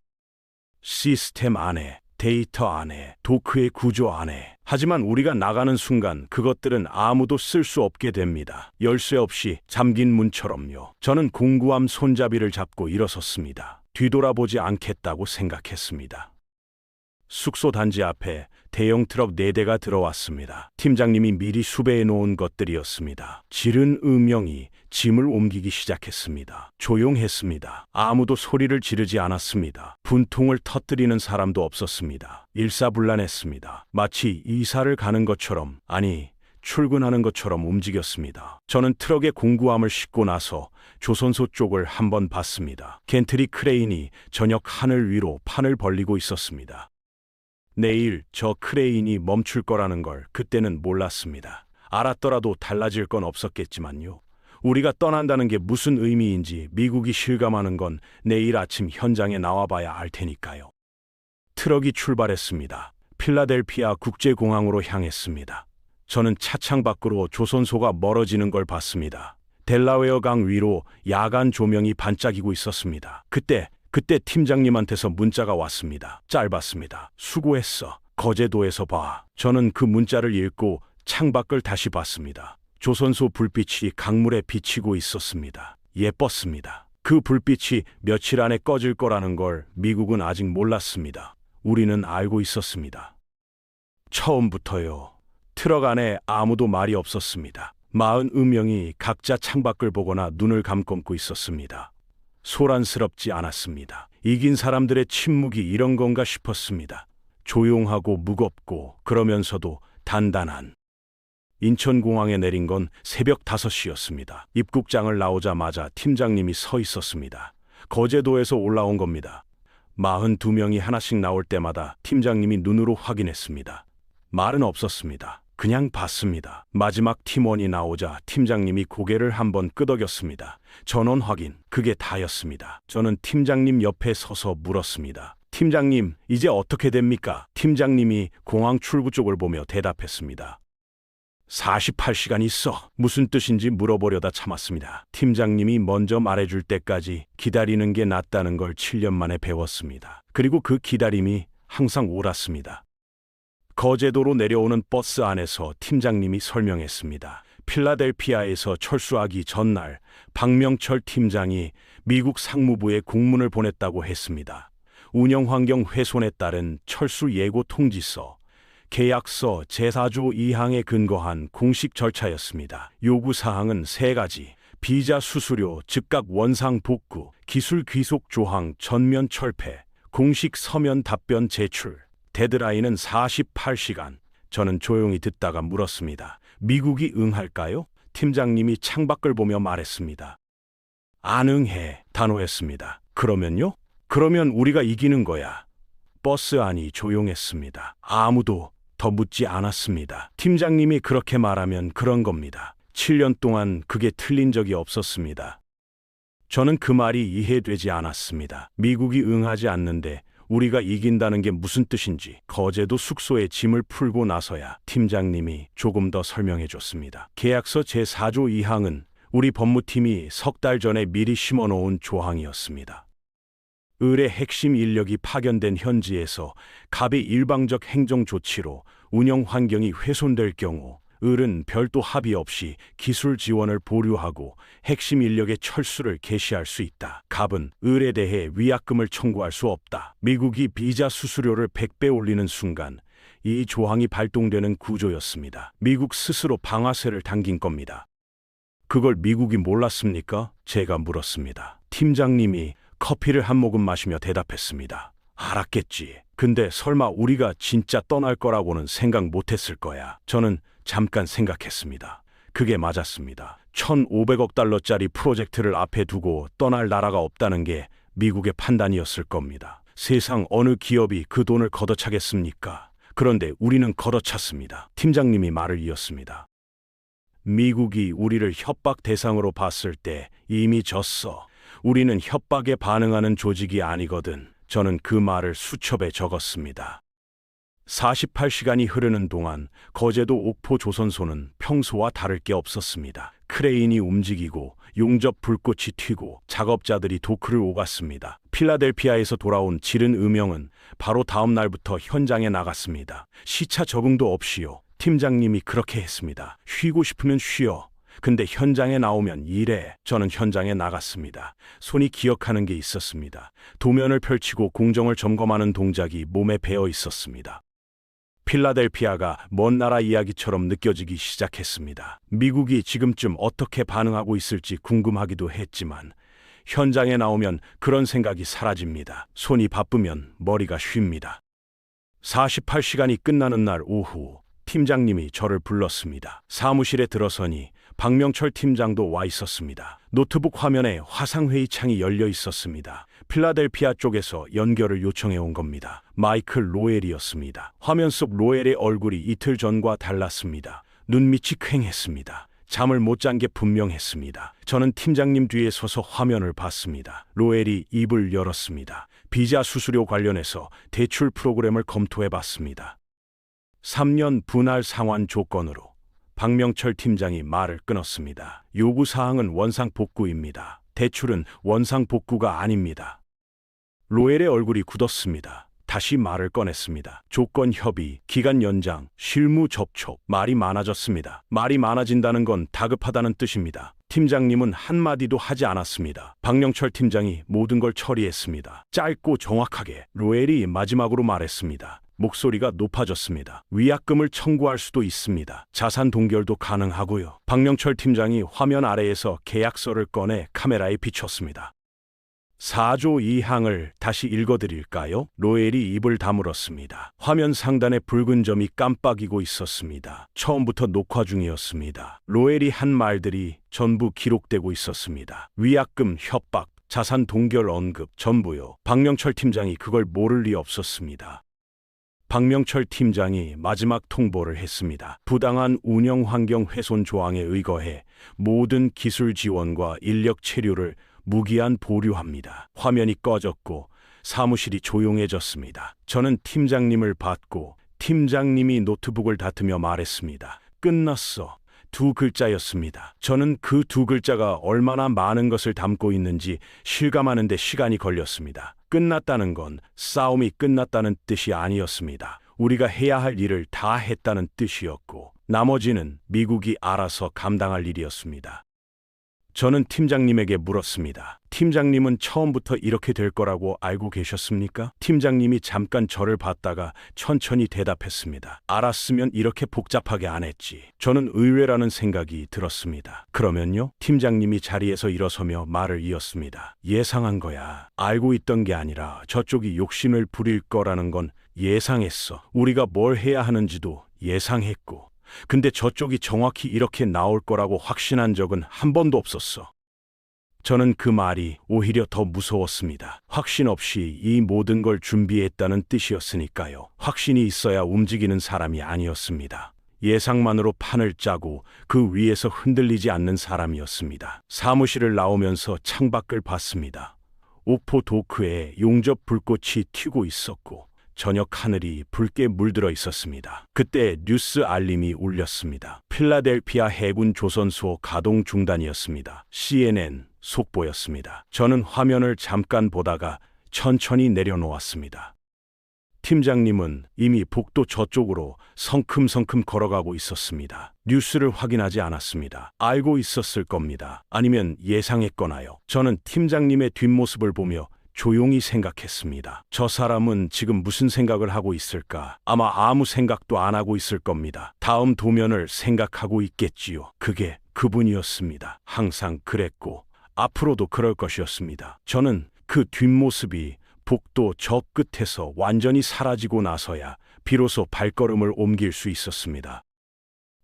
시스템 안에, 데이터 안에, 도크의 구조 안에. 하지만 우리가 나가는 순간 그것들은 아무도 쓸 수 없게 됩니다. 열쇠 없이 잠긴 문처럼요. 저는 공구함 손잡이를 잡고 일어섰습니다. 뒤돌아보지 않겠다고 생각했습니다. 숙소 단지 앞에 대형 트럭 4대가 들어왔습니다. 팀장님이 미리 수배해 놓은 것들이었습니다. 지른 음영이 짐을 옮기기 시작했습니다. 조용했습니다. 아무도 소리를 지르지 않았습니다. 분통을 터뜨리는 사람도 없었습니다. 일사불란했습니다. 마치 이사를 가는 것처럼, 아니, 출근하는 것처럼 움직였습니다. 저는 트럭에 공구함을 싣고 나서 조선소 쪽을 한번 봤습니다. 겐트리 크레인이 저녁 하늘 위로 판을 벌리고 있었습니다. 내일 저 크레인이 멈출 거라는 걸 그때는 몰랐습니다. 알았더라도 달라질 건 없었겠지만요. 우리가 떠난다는 게 무슨 의미인지 미국이 실감하는 건 내일 아침 현장에 나와봐야 알 테니까요. 트럭이 출발했습니다. 필라델피아 국제공항으로 향했습니다. 저는 차창 밖으로 조선소가 멀어지는 걸 봤습니다. 델라웨어 강 위로 야간 조명이 반짝이고 있었습니다. 그때 팀장님한테서 문자가 왔습니다. 짧았습니다. 수고했어. 거제도에서 봐. 저는 그 문자를 읽고 창밖을 다시 봤습니다. 조선소 불빛이 강물에 비치고 있었습니다. 예뻤습니다. 그 불빛이 며칠 안에 꺼질 거라는 걸 미국은 아직 몰랐습니다. 우리는 알고 있었습니다. 처음부터요. 트럭 안에 아무도 말이 없었습니다. 40명이 각자 창밖을 보거나 눈을 감고 있었습니다. 소란스럽지 않았습니다. 이긴 사람들의 침묵이 이런 건가 싶었습니다. 조용하고 무겁고 그러면서도 단단한. 인천공항에 내린 건 새벽 5시였습니다. 입국장을 나오자마자 팀장님이 서 있었습니다. 거제도에서 올라온 겁니다. 42명이 하나씩 나올 때마다 팀장님이 눈으로 확인했습니다. 말은 없었습니다. 그냥 봤습니다. 마지막 팀원이 나오자 팀장님이 고개를 한번 끄덕였습니다. 전원 확인, 그게 다였습니다. 저는 팀장님 옆에 서서 물었습니다. 팀장님, 이제 어떻게 됩니까? 팀장님이 공항 출구 쪽을 보며 대답했습니다. 48시간 있어. 무슨 뜻인지 물어보려다 참았습니다. 팀장님이 먼저 말해줄 때까지 기다리는 게 낫다는 걸 7년 만에 배웠습니다. 그리고 그 기다림이 항상 옳았습니다. 거제도로 내려오는 버스 안에서 팀장님이 설명했습니다. 필라델피아에서 철수하기 전날 박명철 팀장이 미국 상무부에 공문을 보냈다고 했습니다. 운영환경 훼손에 따른 철수 예고 통지서, 계약서 제4조 2항에 근거한 공식 절차였습니다. 요구사항은 3가지, 비자 수수료 즉각 원상 복구, 기술 귀속 조항 전면 철폐, 공식 서면 답변 제출, 데드라인은 48시간. 저는 조용히 듣다가 물었습니다. 미국이 응할까요? 팀장님이 창밖을 보며 말했습니다. 안 응해. 단호했습니다. 그러면요? 그러면 우리가 이기는 거야. 버스 안이 조용했습니다. 아무도 더 묻지 않았습니다. 팀장님이 그렇게 말하면 그런 겁니다. 7년 동안 그게 틀린 적이 없었습니다. 저는 그 말이 이해되지 않았습니다. 미국이 응하지 않는데 우리가 이긴다는 게 무슨 뜻인지. 거제도 숙소에 짐을 풀고 나서야 팀장님이 조금 더 설명해 줬습니다. 계약서 제4조 2항은 우리 법무팀이 3달 전에 미리 심어놓은 조항이었습니다. 을의 핵심 인력이 파견된 현지에서 갑의 일방적 행정 조치로 운영 환경이 훼손될 경우 을은 별도 합의 없이 기술 지원을 보류하고 핵심 인력의 철수를 개시할 수 있다. 갑은 을에 대해 위약금을 청구할 수 없다. 미국이 비자 수수료를 100배 올리는 순간 이 조항이 발동되는 구조였습니다. 미국 스스로 방아쇠를 당긴 겁니다. 그걸 미국이 몰랐습니까? 제가 물었습니다. 팀장님이 커피를 한 모금 마시며 대답했습니다. 알았겠지. 근데 설마 우리가 진짜 떠날 거라고는 생각 못했을 거야. 저는 잠깐 생각했습니다. 그게 맞았습니다. 1,500억 달러짜리 프로젝트를 앞에 두고 떠날 나라가 없다는 게 미국의 판단이었을 겁니다. 세상 어느 기업이 그 돈을 걷어차겠습니까? 그런데 우리는 걷어찼습니다. 팀장님이 말을 이었습니다. 미국이 우리를 협박 대상으로 봤을 때 이미 졌어. 우리는 협박에 반응하는 조직이 아니거든. 저는 그 말을 수첩에 적었습니다. 48시간이 흐르는 동안 거제도 옥포 조선소는 평소와 다를 게 없었습니다. 크레인이 움직이고 용접 불꽃이 튀고 작업자들이 도크를 오갔습니다. 필라델피아에서 돌아온 지른 음영은 바로 다음 날부터 현장에 나갔습니다. 시차 적응도 없이요. 팀장님이 그렇게 했습니다. 쉬고 싶으면 쉬어. 근데 현장에 나오면 일해. 저는 현장에 나갔습니다. 손이 기억하는 게 있었습니다. 도면을 펼치고 공정을 점검하는 동작이 몸에 배어 있었습니다. 필라델피아가 먼 나라 이야기처럼 느껴지기 시작했습니다. 미국이 지금쯤 어떻게 반응하고 있을지 궁금하기도 했지만 현장에 나오면 그런 생각이 사라집니다. 손이 바쁘면 머리가 쉽니다. 48시간이 끝나는 날 오후 팀장님이 저를 불렀습니다. 사무실에 들어서니 박명철 팀장도 와 있었습니다. 노트북 화면에 화상회의 창이 열려 있었습니다. 필라델피아 쪽에서 연결을 요청해 온 겁니다. 마이클 로엘이었습니다. 화면 속 로엘의 얼굴이 이틀 전과 달랐습니다. 눈밑이 퀭했습니다. 잠을 못 잔 게 분명했습니다. 저는 팀장님 뒤에 서서 화면을 봤습니다. 로엘이 입을 열었습니다. 비자 수수료 관련해서 대출 프로그램을 검토해 봤습니다. 3년 분할 상환 조건으로 박명철 팀장이 말을 끊었습니다. 요구사항은 원상복구입니다. 대출은 원상복구가 아닙니다. 로엘의 얼굴이 굳었습니다. 다시 말을 꺼냈습니다. 조건 협의, 기간 연장, 실무 접촉. 말이 많아졌습니다. 말이 많아진다는 건 다급하다는 뜻입니다. 팀장님은 한마디도 하지 않았습니다. 박명철 팀장이 모든 걸 처리했습니다. 짧고 정확하게. 로엘이 마지막으로 말했습니다. 목소리가 높아졌습니다. 위약금을 청구할 수도 있습니다. 자산 동결도 가능하고요. 박명철 팀장이 화면 아래에서 계약서를 꺼내 카메라에 비췄습니다. 4조 2항을 다시 읽어드릴까요? 로엘이 입을 다물었습니다. 화면 상단에 붉은 점이 깜빡이고 있었습니다. 처음부터 녹화 중이었습니다. 로엘이 한 말들이 전부 기록되고 있었습니다. 위약금, 협박, 자산 동결 언급, 전부요. 박명철 팀장이 그걸 모를 리 없었습니다. 박명철 팀장이 마지막 통보를 했습니다. 부당한 운영 환경 훼손 조항에 의거해 모든 기술 지원과 인력 체류를 무기한 보류합니다. 화면이 꺼졌고 사무실이 조용해졌습니다. 저는 팀장님을 봤고 팀장님이 노트북을 다투며 말했습니다. 끝났어. 두 글자였습니다. 저는 그 두 글자가 얼마나 많은 것을 담고 있는지 실감하는 데 시간이 걸렸습니다. 끝났다는 건 싸움이 끝났다는 뜻이 아니었습니다. 우리가 해야 할 일을 다 했다는 뜻이었고 나머지는 미국이 알아서 감당할 일이었습니다. 저는 팀장님에게 물었습니다. 팀장님은 처음부터 이렇게 될 거라고 알고 계셨습니까? 팀장님이 잠깐 저를 봤다가 천천히 대답했습니다. 알았으면 이렇게 복잡하게 안 했지. 저는 의외라는 생각이 들었습니다. 그러면요? 팀장님이 자리에서 일어서며 말을 이었습니다. 예상한 거야. 알고 있던 게 아니라 저쪽이 욕심을 부릴 거라는 건 예상했어. 우리가 뭘 해야 하는지도 예상했고. 근데 저쪽이 정확히 이렇게 나올 거라고 확신한 적은 한 번도 없었어. 저는 그 말이 오히려 더 무서웠습니다. 확신 없이 이 모든 걸 준비했다는 뜻이었으니까요. 확신이 있어야 움직이는 사람이 아니었습니다. 예상만으로 판을 짜고 그 위에서 흔들리지 않는 사람이었습니다. 사무실을 나오면서 창밖을 봤습니다. 옥포 도크에 용접 불꽃이 튀고 있었고 저녁 하늘이 붉게 물들어 있었습니다. 그때 뉴스 알림이 울렸습니다. 필라델피아 해군 조선소 가동 중단이었습니다. CNN 속보였습니다. 저는 화면을 잠깐 보다가 천천히 내려놓았습니다. 팀장님은 이미 복도 저쪽으로 성큼성큼 걸어가고 있었습니다. 뉴스를 확인하지 않았습니다. 알고 있었을 겁니다. 아니면 예상했거나요. 저는 팀장님의 뒷모습을 보며 조용히 생각했습니다. 저 사람은 지금 무슨 생각을 하고 있을까? 아마 아무 생각도 안 하고 있을 겁니다. 다음 도면을 생각하고 있겠지요. 그게 그분이었습니다. 항상 그랬고 앞으로도 그럴 것이었습니다. 저는 그 뒷모습이 복도 저 끝에서 완전히 사라지고 나서야 비로소 발걸음을 옮길 수 있었습니다.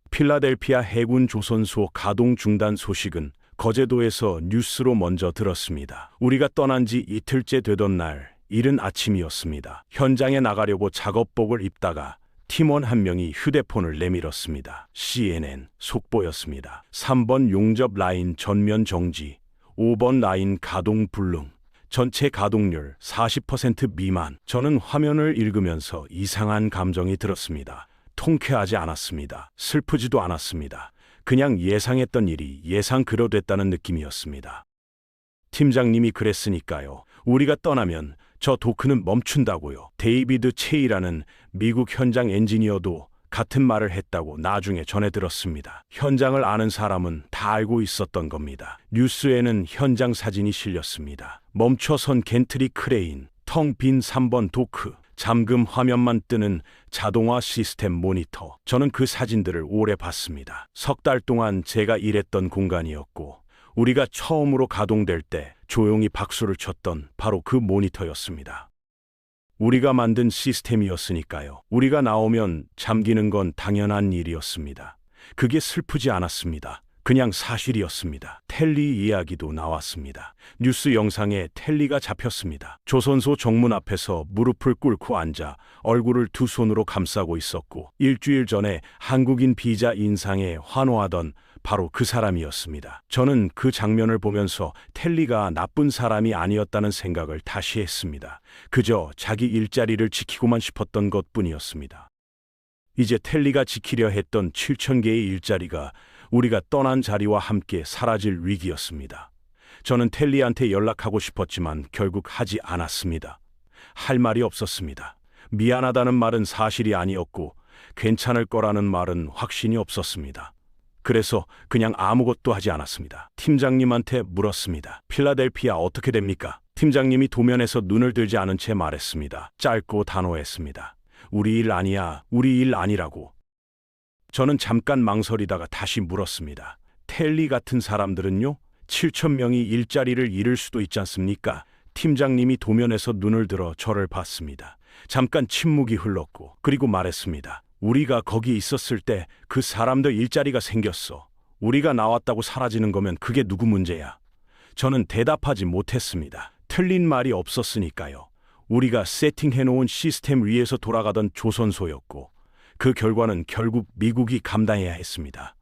필라델피아 해군 조선소 가동 중단 소식은 거제도에서 뉴스로 먼저 들었습니다. 우리가 떠난 지 이틀째 되던 날, 이른 아침이었습니다. 현장에 나가려고 작업복을 입다가 팀원 한 명이 휴대폰을 내밀었습니다. CNN 속보였습니다. 3번 용접 라인 전면 정지, 5번 라인 가동 불능, 전체 가동률 40% 미만. 저는 화면을 읽으면서 이상한 감정이 들었습니다. 통쾌하지 않았습니다. 슬프지도 않았습니다. 그냥 예상했던 일이 예상 그대로됐다는 느낌이었습니다. 팀장님이 그랬으니까요. 우리가 떠나면 저 도크는 멈춘다고요. 데이비드 체이라는 미국 현장 엔지니어도 같은 말을 했다고 나중에 전해 들었습니다. 현장을 아는 사람은 다 알고 있었던 겁니다. 뉴스에는 현장 사진이 실렸습니다. 멈춰선 겐트리 크레인, 텅 빈 3번 도크, 잠금 화면만 뜨는 자동화 시스템 모니터. 저는 그 사진들을 오래 봤습니다. 석 달 동안 제가 일했던 공간이었고 우리가 처음으로 가동될 때 조용히 박수를 쳤던 바로 그 모니터였습니다. 우리가 만든 시스템이었으니까요. 우리가 나오면 잠기는 건 당연한 일이었습니다. 그게 슬프지 않았습니다. 그냥 사실이었습니다. 텔리 이야기도 나왔습니다. 뉴스 영상에 텔리가 잡혔습니다. 조선소 정문 앞에서 무릎을 꿇고 앉아 얼굴을 두 손으로 감싸고 있었고 일주일 전에 한국인 비자 인상에 환호하던 바로 그 사람이었습니다. 저는 그 장면을 보면서 텔리가 나쁜 사람이 아니었다는 생각을 다시 했습니다. 그저 자기 일자리를 지키고만 싶었던 것뿐이었습니다. 이제 텔리가 지키려 했던 7,000개의 일자리가 우리가 떠난 자리와 함께 사라질 위기였습니다. 저는 텔리한테 연락하고 싶었지만 결국 하지 않았습니다. 할 말이 없었습니다. 미안하다는 말은 사실이 아니었고 괜찮을 거라는 말은 확신이 없었습니다. 그래서 그냥 아무것도 하지 않았습니다. 팀장님한테 물었습니다. 필라델피아 어떻게 됩니까? 팀장님이 도면에서 눈을 들지 않은 채 말했습니다. 짧고 단호했습니다. 우리 일 아니야. 우리 일 아니라고. 저는 잠깐 망설이다가 다시 물었습니다. 텔리 같은 사람들은요? 7,000명이 일자리를 잃을 수도 있지 않습니까? 팀장님이 도면에서 눈을 들어 저를 봤습니다. 잠깐 침묵이 흘렀고 그리고 말했습니다. 우리가 거기 있었을 때 그 사람들 일자리가 생겼어. 우리가 나왔다고 사라지는 거면 그게 누구 문제야? 저는 대답하지 못했습니다. 틀린 말이 없었으니까요. 우리가 세팅해놓은 시스템 위에서 돌아가던 조선소였고 그 결과는 결국 미국이 감당해야 했습니다.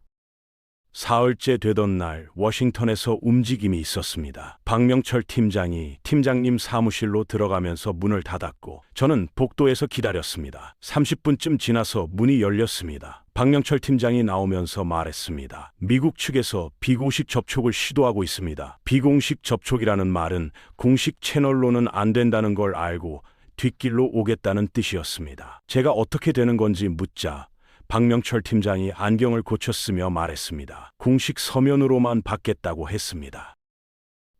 사흘째 되던 날 워싱턴에서 움직임이 있었습니다. 박명철 팀장이 팀장님 사무실로 들어가면서 문을 닫았고 저는 복도에서 기다렸습니다. 30분쯤 지나서 문이 열렸습니다. 박명철 팀장이 나오면서 말했습니다. 미국 측에서 비공식 접촉을 시도하고 있습니다. 비공식 접촉이라는 말은 공식 채널로는 안 된다는 걸 알고 뒷길로 오겠다는 뜻이었습니다. 제가 어떻게 되는 건지 묻자 박명철 팀장이 안경을 고쳤으며 말했습니다. 공식 서면으로만 받겠다고 했습니다.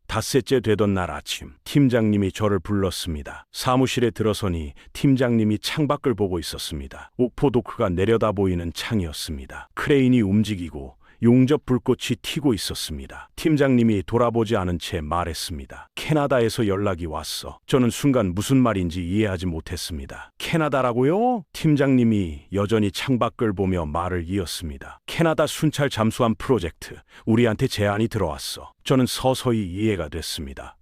닷새째 되던 날 아침 팀장님이 저를 불렀습니다. 사무실에 들어서니 팀장님이 창밖을 보고 있었습니다. 옥포도크가 내려다 보이는 창이었습니다. 크레인이 움직이고 용접 불꽃이 튀고 있었습니다. 팀장님이 돌아보지 않은 채 말했습니다. 캐나다에서 연락이 왔어. 저는 순간 무슨 말인지 이해하지 못했습니다. 캐나다라고요? 팀장님이 여전히 창밖을 보며 말을 이었습니다. 캐나다 순찰 잠수함 프로젝트, 우리한테 제안이 들어왔어. 저는 서서히 이해가 됐습니다.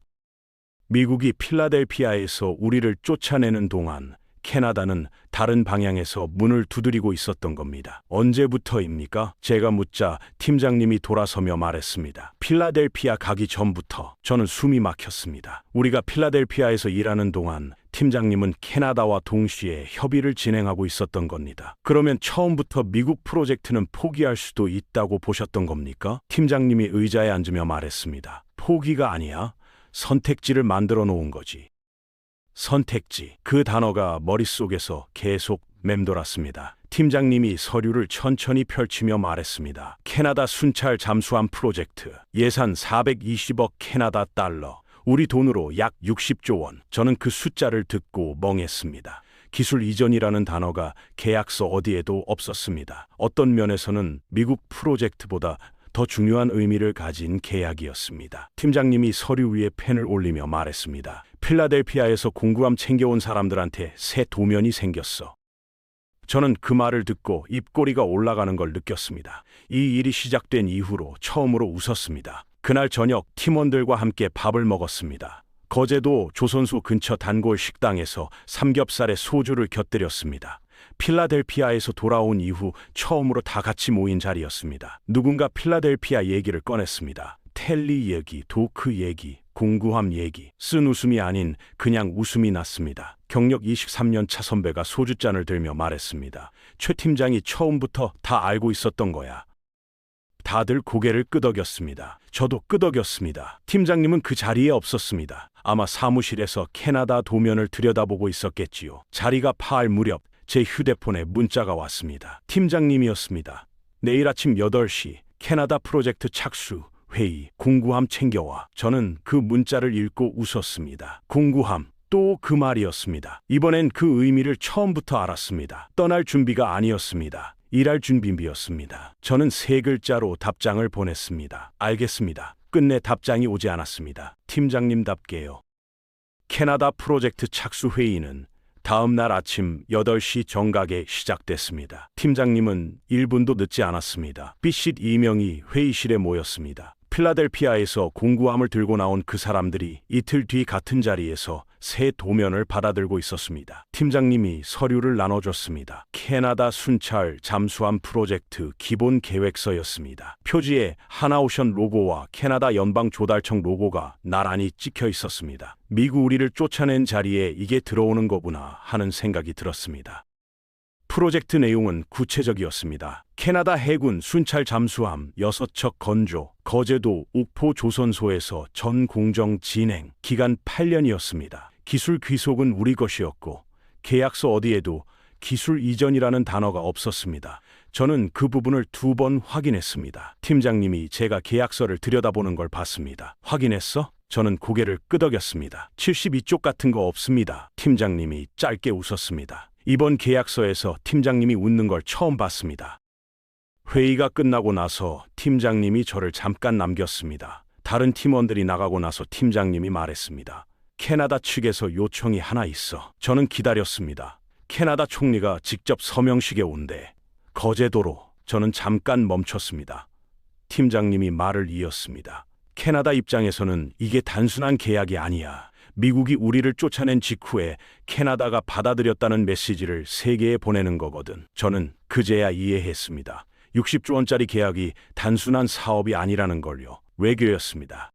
미국이 필라델피아에서 우리를 쫓아내는 동안 캐나다는 다른 방향에서 문을 두드리고 있었던 겁니다. 언제부터입니까? 제가 묻자 팀장님이 돌아서며 말했습니다. 필라델피아 가기 전부터. 저는 숨이 막혔습니다. 우리가 필라델피아에서 일하는 동안 팀장님은 캐나다와 동시에 협의를 진행하고 있었던 겁니다. 그러면 처음부터 미국 프로젝트는 포기할 수도 있다고 보셨던 겁니까? 팀장님이 의자에 앉으며 말했습니다. 포기가 아니야. 선택지를 만들어 놓은 거지. 선택지. 그 단어가 머릿속에서 계속 맴돌았습니다. 팀장님이 서류를 천천히 펼치며 말했습니다. 캐나다 순찰 잠수함 프로젝트. 예산 420억 캐나다 달러. 우리 돈으로 약 60조 원. 저는 그 숫자를 듣고 멍했습니다. 기술 이전이라는 단어가 계약서 어디에도 없었습니다. 어떤 면에서는 미국 프로젝트보다 더 중요한 의미를 가진 계약이었습니다. 팀장님이 서류 위에 펜을 올리며 말했습니다. 필라델피아에서 공구함 챙겨온 사람들한테 새 도면이 생겼어. 저는 그 말을 듣고 입꼬리가 올라가는 걸 느꼈습니다. 이 일이 시작된 이후로 처음으로 웃었습니다. 그날 저녁 팀원들과 함께 밥을 먹었습니다. 거제도 조선소 근처 단골 식당에서 삼겹살에 소주를 곁들였습니다. 필라델피아에서 돌아온 이후 처음으로 다 같이 모인 자리였습니다. 누군가 필라델피아 얘기를 꺼냈습니다. 텔리 얘기, 도크 얘기, 공구함 얘기. 쓴 웃음이 아닌 그냥 웃음이 났습니다. 경력 23년 차 선배가 소주잔을 들며 말했습니다. 최 팀장이 처음부터 다 알고 있었던 거야. 다들 고개를 끄덕였습니다. 저도 끄덕였습니다. 팀장님은 그 자리에 없었습니다. 아마 사무실에서 캐나다 도면을 들여다보고 있었겠지요. 자리가 파할 무렵 제 휴대폰에 문자가 왔습니다. 팀장님이었습니다. 내일 아침 8시 캐나다 프로젝트 착수 회의, 공구함 챙겨와. 저는 그 문자를 읽고 웃었습니다. 공구함, 또 그 말이었습니다. 이번엔 그 의미를 처음부터 알았습니다. 떠날 준비가 아니었습니다. 일할 준비였습니다. 저는 3글자로 답장을 보냈습니다. 알겠습니다. 끝내 답장이 오지 않았습니다. 팀장님답게요. 캐나다 프로젝트 착수 회의는 다음 날 아침 8시 정각에 시작됐습니다. 팀장님은 1분도 늦지 않았습니다. 삐씰 2명이 회의실에 모였습니다. 필라델피아에서 공구함을 들고 나온 그 사람들이 이틀 뒤 같은 자리에서 새 도면을 받아들고 있었습니다. 팀장님이 서류를 나눠줬습니다. 캐나다 순찰 잠수함 프로젝트 기본 계획서였습니다. 표지에 하나오션 로고와 캐나다 연방조달청 로고가 나란히 찍혀 있었습니다. 미국 우리를 쫓아낸 자리에 이게 들어오는 거구나 하는 생각이 들었습니다. 프로젝트 내용은 구체적이었습니다. 캐나다 해군 순찰 잠수함 6척 건조, 거제도 옥포 조선소에서 전 공정 진행, 기간 8년이었습니다. 기술 귀속은 우리 것이었고 계약서 어디에도 기술 이전이라는 단어가 없었습니다. 저는 그 부분을 2번 확인했습니다. 팀장님이 제가 계약서를 들여다보는 걸 봤습니다. 확인했어? 저는 고개를 끄덕였습니다. 72쪽 같은 거 없습니다. 팀장님이 짧게 웃었습니다. 이번 계약서에서 팀장님이 웃는 걸 처음 봤습니다. 회의가 끝나고 나서 팀장님이 저를 잠깐 남겼습니다. 다른 팀원들이 나가고 나서 팀장님이 말했습니다. 캐나다 측에서 요청이 하나 있어. 저는 기다렸습니다. 캐나다 총리가 직접 서명식에 온대. 거제도로. 저는 잠깐 멈췄습니다. 팀장님이 말을 이었습니다. 캐나다 입장에서는 이게 단순한 계약이 아니야. 미국이 우리를 쫓아낸 직후에 캐나다가 받아들였다는 메시지를 세계에 보내는 거거든. 저는 그제야 이해했습니다. 60조 원짜리 계약이 단순한 사업이 아니라는 걸요. 외교였습니다.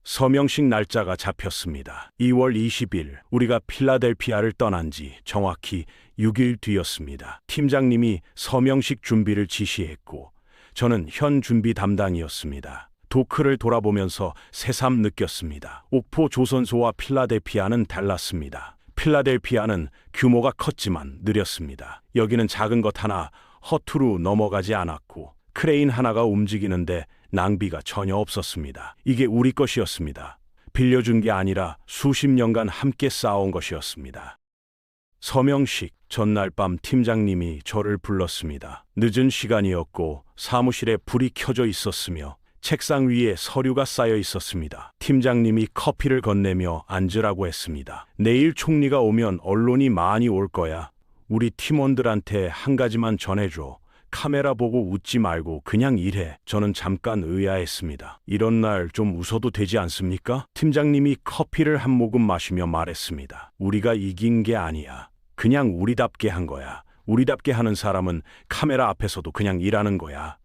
서명식 날짜가 잡혔습니다. 2월 20일 우리가 필라델피아를 떠난 지 정확히 6일 뒤였습니다. 팀장님이 서명식 준비를 지시했고 저는 현 준비 담당이었습니다. 도크를 돌아보면서 새삼 느꼈습니다. 옥포 조선소와 필라델피아는 달랐습니다. 필라델피아는 규모가 컸지만 느렸습니다. 여기는 작은 것 하나 허투루 넘어가지 않았고 크레인 하나가 움직이는데 낭비가 전혀 없었습니다. 이게 우리 것이었습니다. 빌려준 게 아니라 수십 년간 함께 쌓아온 것이었습니다. 서명식 전날 밤 팀장님이 저를 불렀습니다. 늦은 시간이었고 사무실에 불이 켜져 있었으며 책상 위에 서류가 쌓여 있었습니다. 팀장님이 커피를 건네며 앉으라고 했습니다. 내일 총리가 오면 언론이 많이 올 거야. 우리 팀원들한테 한 가지만 전해줘. 카메라 보고 웃지 말고 그냥 일해. 저는 잠깐 의아했습니다. 이런 날 좀 웃어도 되지 않습니까? 팀장님이 커피를 한 모금 마시며 말했습니다. 우리가 이긴 게 아니야. 그냥 우리답게 한 거야. 우리답게 하는 사람은 카메라 앞에서도 그냥 일하는 거야.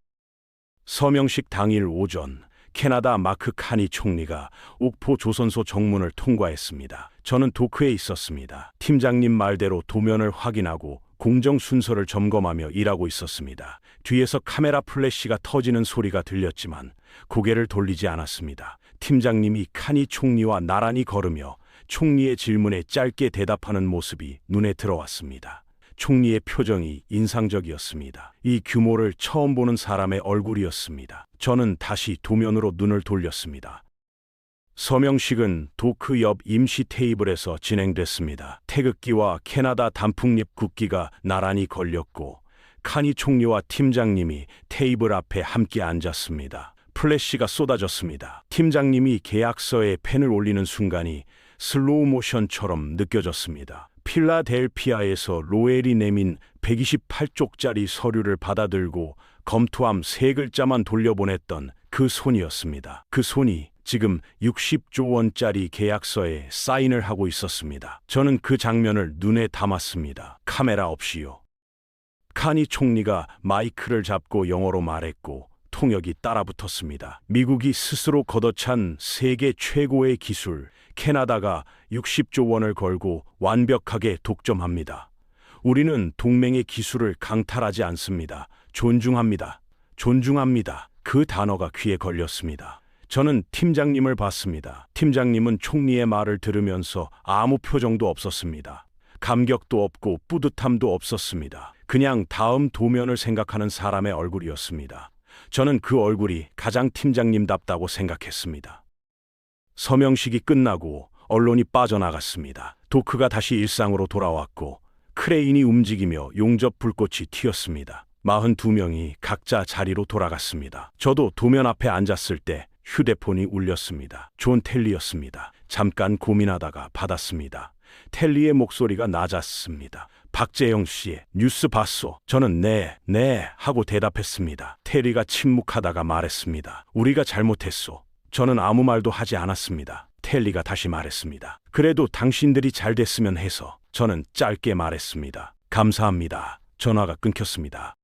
서명식 당일 오전 캐나다 마크 카니 총리가 옥포 조선소 정문을 통과했습니다. 저는 도크에 있었습니다. 팀장님 말대로 도면을 확인하고 공정 순서를 점검하며 일하고 있었습니다. 뒤에서 카메라 플래시가 터지는 소리가 들렸지만 고개를 돌리지 않았습니다. 팀장님이 카니 총리와 나란히 걸으며 총리의 질문에 짧게 대답하는 모습이 눈에 들어왔습니다. 총리의 표정이 인상적이었습니다. 이 규모를 처음 보는 사람의 얼굴이었습니다. 저는 다시 도면으로 눈을 돌렸습니다. 서명식은 도크 옆 임시 테이블에서 진행됐습니다. 태극기와 캐나다 단풍잎 국기가 나란히 걸렸고 카니 총리와 팀장님이 테이블 앞에 함께 앉았습니다. 플래시가 쏟아졌습니다. 팀장님이 계약서에 펜을 올리는 순간이 슬로우 모션처럼 느껴졌습니다. 필라델피아에서 로엘이 내민 128쪽짜리 서류를 받아들고 검토함 세 글자만 돌려보냈던 그 손이었습니다. 그 손이 지금 60조 원짜리 계약서에 사인을 하고 있었습니다. 저는 그 장면을 눈에 담았습니다. 카메라 없이요. 카니 총리가 마이크를 잡고 영어로 말했고 통역이 따라붙었습니다. 미국이 스스로 걷어찬 세계 최고의 기술, 캐나다가 60조 원을 걸고 완벽하게 독점합니다. 우리는 동맹의 기술을 강탈하지 않습니다. 존중합니다. 존중합니다. 그 단어가 귀에 걸렸습니다. 저는 팀장님을 봤습니다. 팀장님은 총리의 말을 들으면서 아무 표정도 없었습니다. 감격도 없고 뿌듯함도 없었습니다. 그냥 다음 도면을 생각하는 사람의 얼굴이었습니다. 저는 그 얼굴이 가장 팀장님답다고 생각했습니다. 서명식이 끝나고 언론이 빠져나갔습니다. 도크가 다시 일상으로 돌아왔고 크레인이 움직이며 용접 불꽃이 튀었습니다. 42명이 각자 자리로 돌아갔습니다. 저도 도면 앞에 앉았을 때 휴대폰이 울렸습니다. 존 텔리였습니다. 잠깐 고민하다가 받았습니다. 텔리의 목소리가 낮았습니다. 박재영 씨, 뉴스 봤소? 저는 네 하고 대답했습니다. 텔리가 침묵하다가 말했습니다. 우리가 잘못했소. 저는 아무 말도 하지 않았습니다. 텔리가 다시 말했습니다. 그래도 당신들이 잘 됐으면 해서. 저는 짧게 말했습니다. 감사합니다. 전화가 끊겼습니다.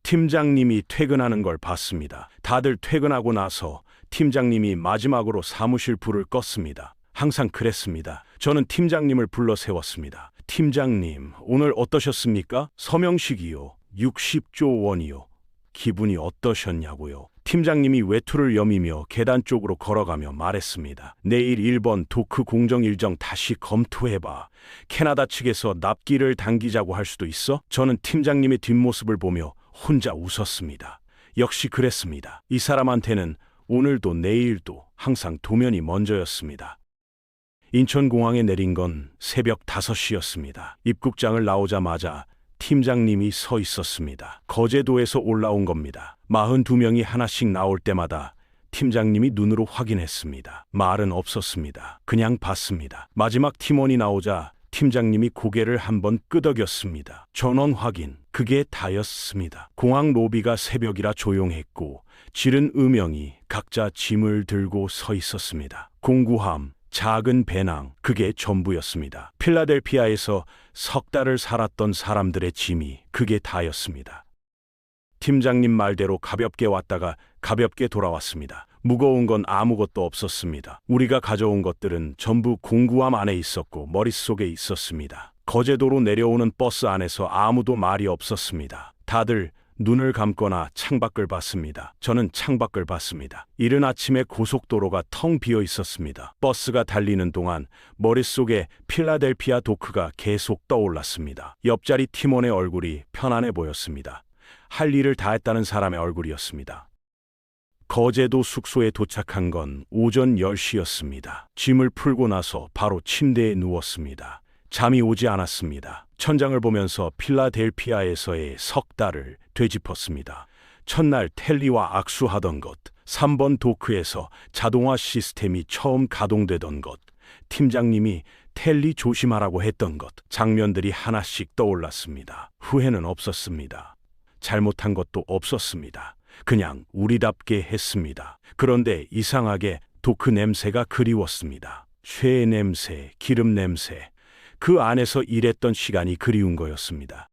팀장님이 퇴근하는 걸 봤습니다. 다들 퇴근하고 나서 팀장님이 마지막으로 사무실 불을 껐습니다. 항상 그랬습니다. 저는 팀장님을 불러 세웠습니다. 팀장님, 오늘 어떠셨습니까? 서명식이요. 60조 원이요. 기분이 어떠셨냐고요? 팀장님이 외투를 여미며 계단 쪽으로 걸어가며 말했습니다. 내일 1번 도크 공정 일정 다시 검토해봐. 캐나다 측에서 납기를 당기자고 할 수도 있어? 저는 팀장님의 뒷모습을 보며 혼자 웃었습니다. 역시 그랬습니다. 이 사람한테는 오늘도 내일도 항상 도면이 먼저였습니다. 인천공항에 내린 건 새벽 5시였습니다. 입국장을 나오자마자 팀장님이 서 있었습니다. 거제도에서 올라온 겁니다. 42명이 하나씩 나올 때마다 팀장님이 눈으로 확인했습니다. 말은 없었습니다. 그냥 봤습니다. 마지막 팀원이 나오자 팀장님이 고개를 한번 끄덕였습니다. 전원 확인. 그게 다였습니다. 공항 로비가 새벽이라 조용했고 지른 음영이 각자 짐을 들고 서 있었습니다. 공구함, 작은 배낭, 그게 전부였습니다. 필라델피아에서 석 달을 살았던 사람들의 짐이 그게 다였습니다. 팀장님 말대로 가볍게 왔다가 가볍게 돌아왔습니다. 무거운 건 아무것도 없었습니다. 우리가 가져온 것들은 전부 공구함 안에 있었고 머릿속에 있었습니다. 거제도로 내려오는 버스 안에서 아무도 말이 없었습니다. 다들 눈을 감거나 창밖을 봤습니다. 저는 창밖을 봤습니다. 이른 아침에 고속도로가 텅 비어 있었습니다. 버스가 달리는 동안 머릿속에 필라델피아 도크가 계속 떠올랐습니다. 옆자리 팀원의 얼굴이 편안해 보였습니다. 할 일을 다 했다는 사람의 얼굴이었습니다. 거제도 숙소에 도착한 건 오전 10시였습니다. 짐을 풀고 나서 바로 침대에 누웠습니다. 잠이 오지 않았습니다. 천장을 보면서 필라델피아에서의 석 달을 되짚었습니다. 첫날 텔리와 악수하던 것, 3번 도크에서 자동화 시스템이 처음 가동되던 것, 팀장님이 텔리 조심하라고 했던 것, 장면들이 하나씩 떠올랐습니다. 후회는 없었습니다. 잘못한 것도 없었습니다. 그냥 우리답게 했습니다. 그런데 이상하게 도크 냄새가 그리웠습니다. 쇠 냄새, 기름 냄새, 그 안에서 일했던 시간이 그리운 거였습니다.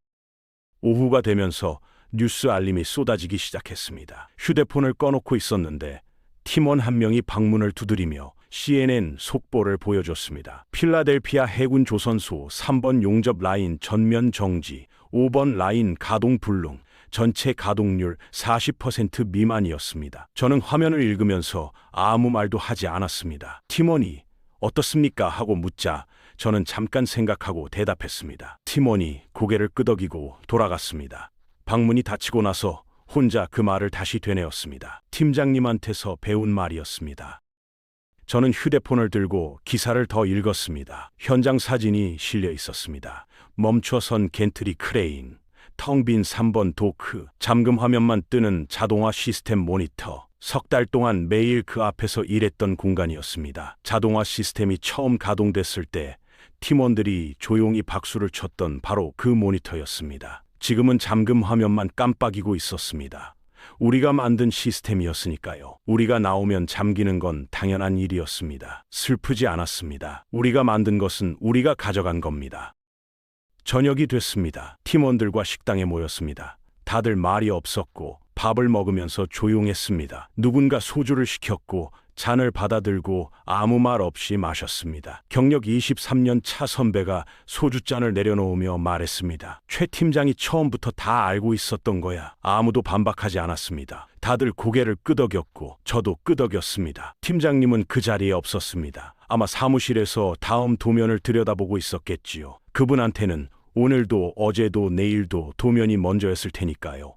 오후가 되면서 뉴스 알림이 쏟아지기 시작했습니다. 휴대폰을 꺼놓고 있었는데 팀원 한 명이 방문을 두드리며 CNN 속보를 보여줬습니다. 필라델피아 해군 조선소 3번 용접 라인 전면 정지, 5번 라인 가동 불능, 전체 가동률 40% 미만이었습니다. 저는 화면을 읽으면서 아무 말도 하지 않았습니다. 팀원이 어떻습니까? 하고 묻자 저는 잠깐 생각하고 대답했습니다. 팀원이 고개를 끄덕이고 돌아갔습니다. 방문이 닫히고 나서 혼자 그 말을 다시 되뇌었습니다. 팀장님한테서 배운 말이었습니다. 저는 휴대폰을 들고 기사를 더 읽었습니다. 현장 사진이 실려 있었습니다. 멈춰선 겐트리 크레인, 텅 빈 3번 도크, 잠금 화면만 뜨는 자동화 시스템 모니터, 석 달 동안 매일 그 앞에서 일했던 공간이었습니다. 자동화 시스템이 처음 가동됐을 때 팀원들이 조용히 박수를 쳤던 바로 그 모니터였습니다. 지금은 잠금 화면만 깜빡이고 있었습니다. 우리가 만든 시스템이었으니까요. 우리가 나오면 잠기는 건 당연한 일이었습니다. 슬프지 않았습니다. 우리가 만든 것은 우리가 가져간 겁니다. 저녁이 됐습니다. 팀원들과 식당에 모였습니다. 다들 말이 없었고 밥을 먹으면서 조용했습니다. 누군가 소주를 시켰고 잔을 받아들고 아무 말 없이 마셨습니다. 경력 23년 차 선배가 소주잔을 내려놓으며 말했습니다. 최 팀장이 처음부터 다 알고 있었던 거야. 아무도 반박하지 않았습니다. 다들 고개를 끄덕였고 저도 끄덕였습니다. 팀장님은 그 자리에 없었습니다. 아마 사무실에서 다음 도면을 들여다보고 있었겠지요. 그분한테는 오늘도 어제도 내일도 도면이 먼저였을 테니까요.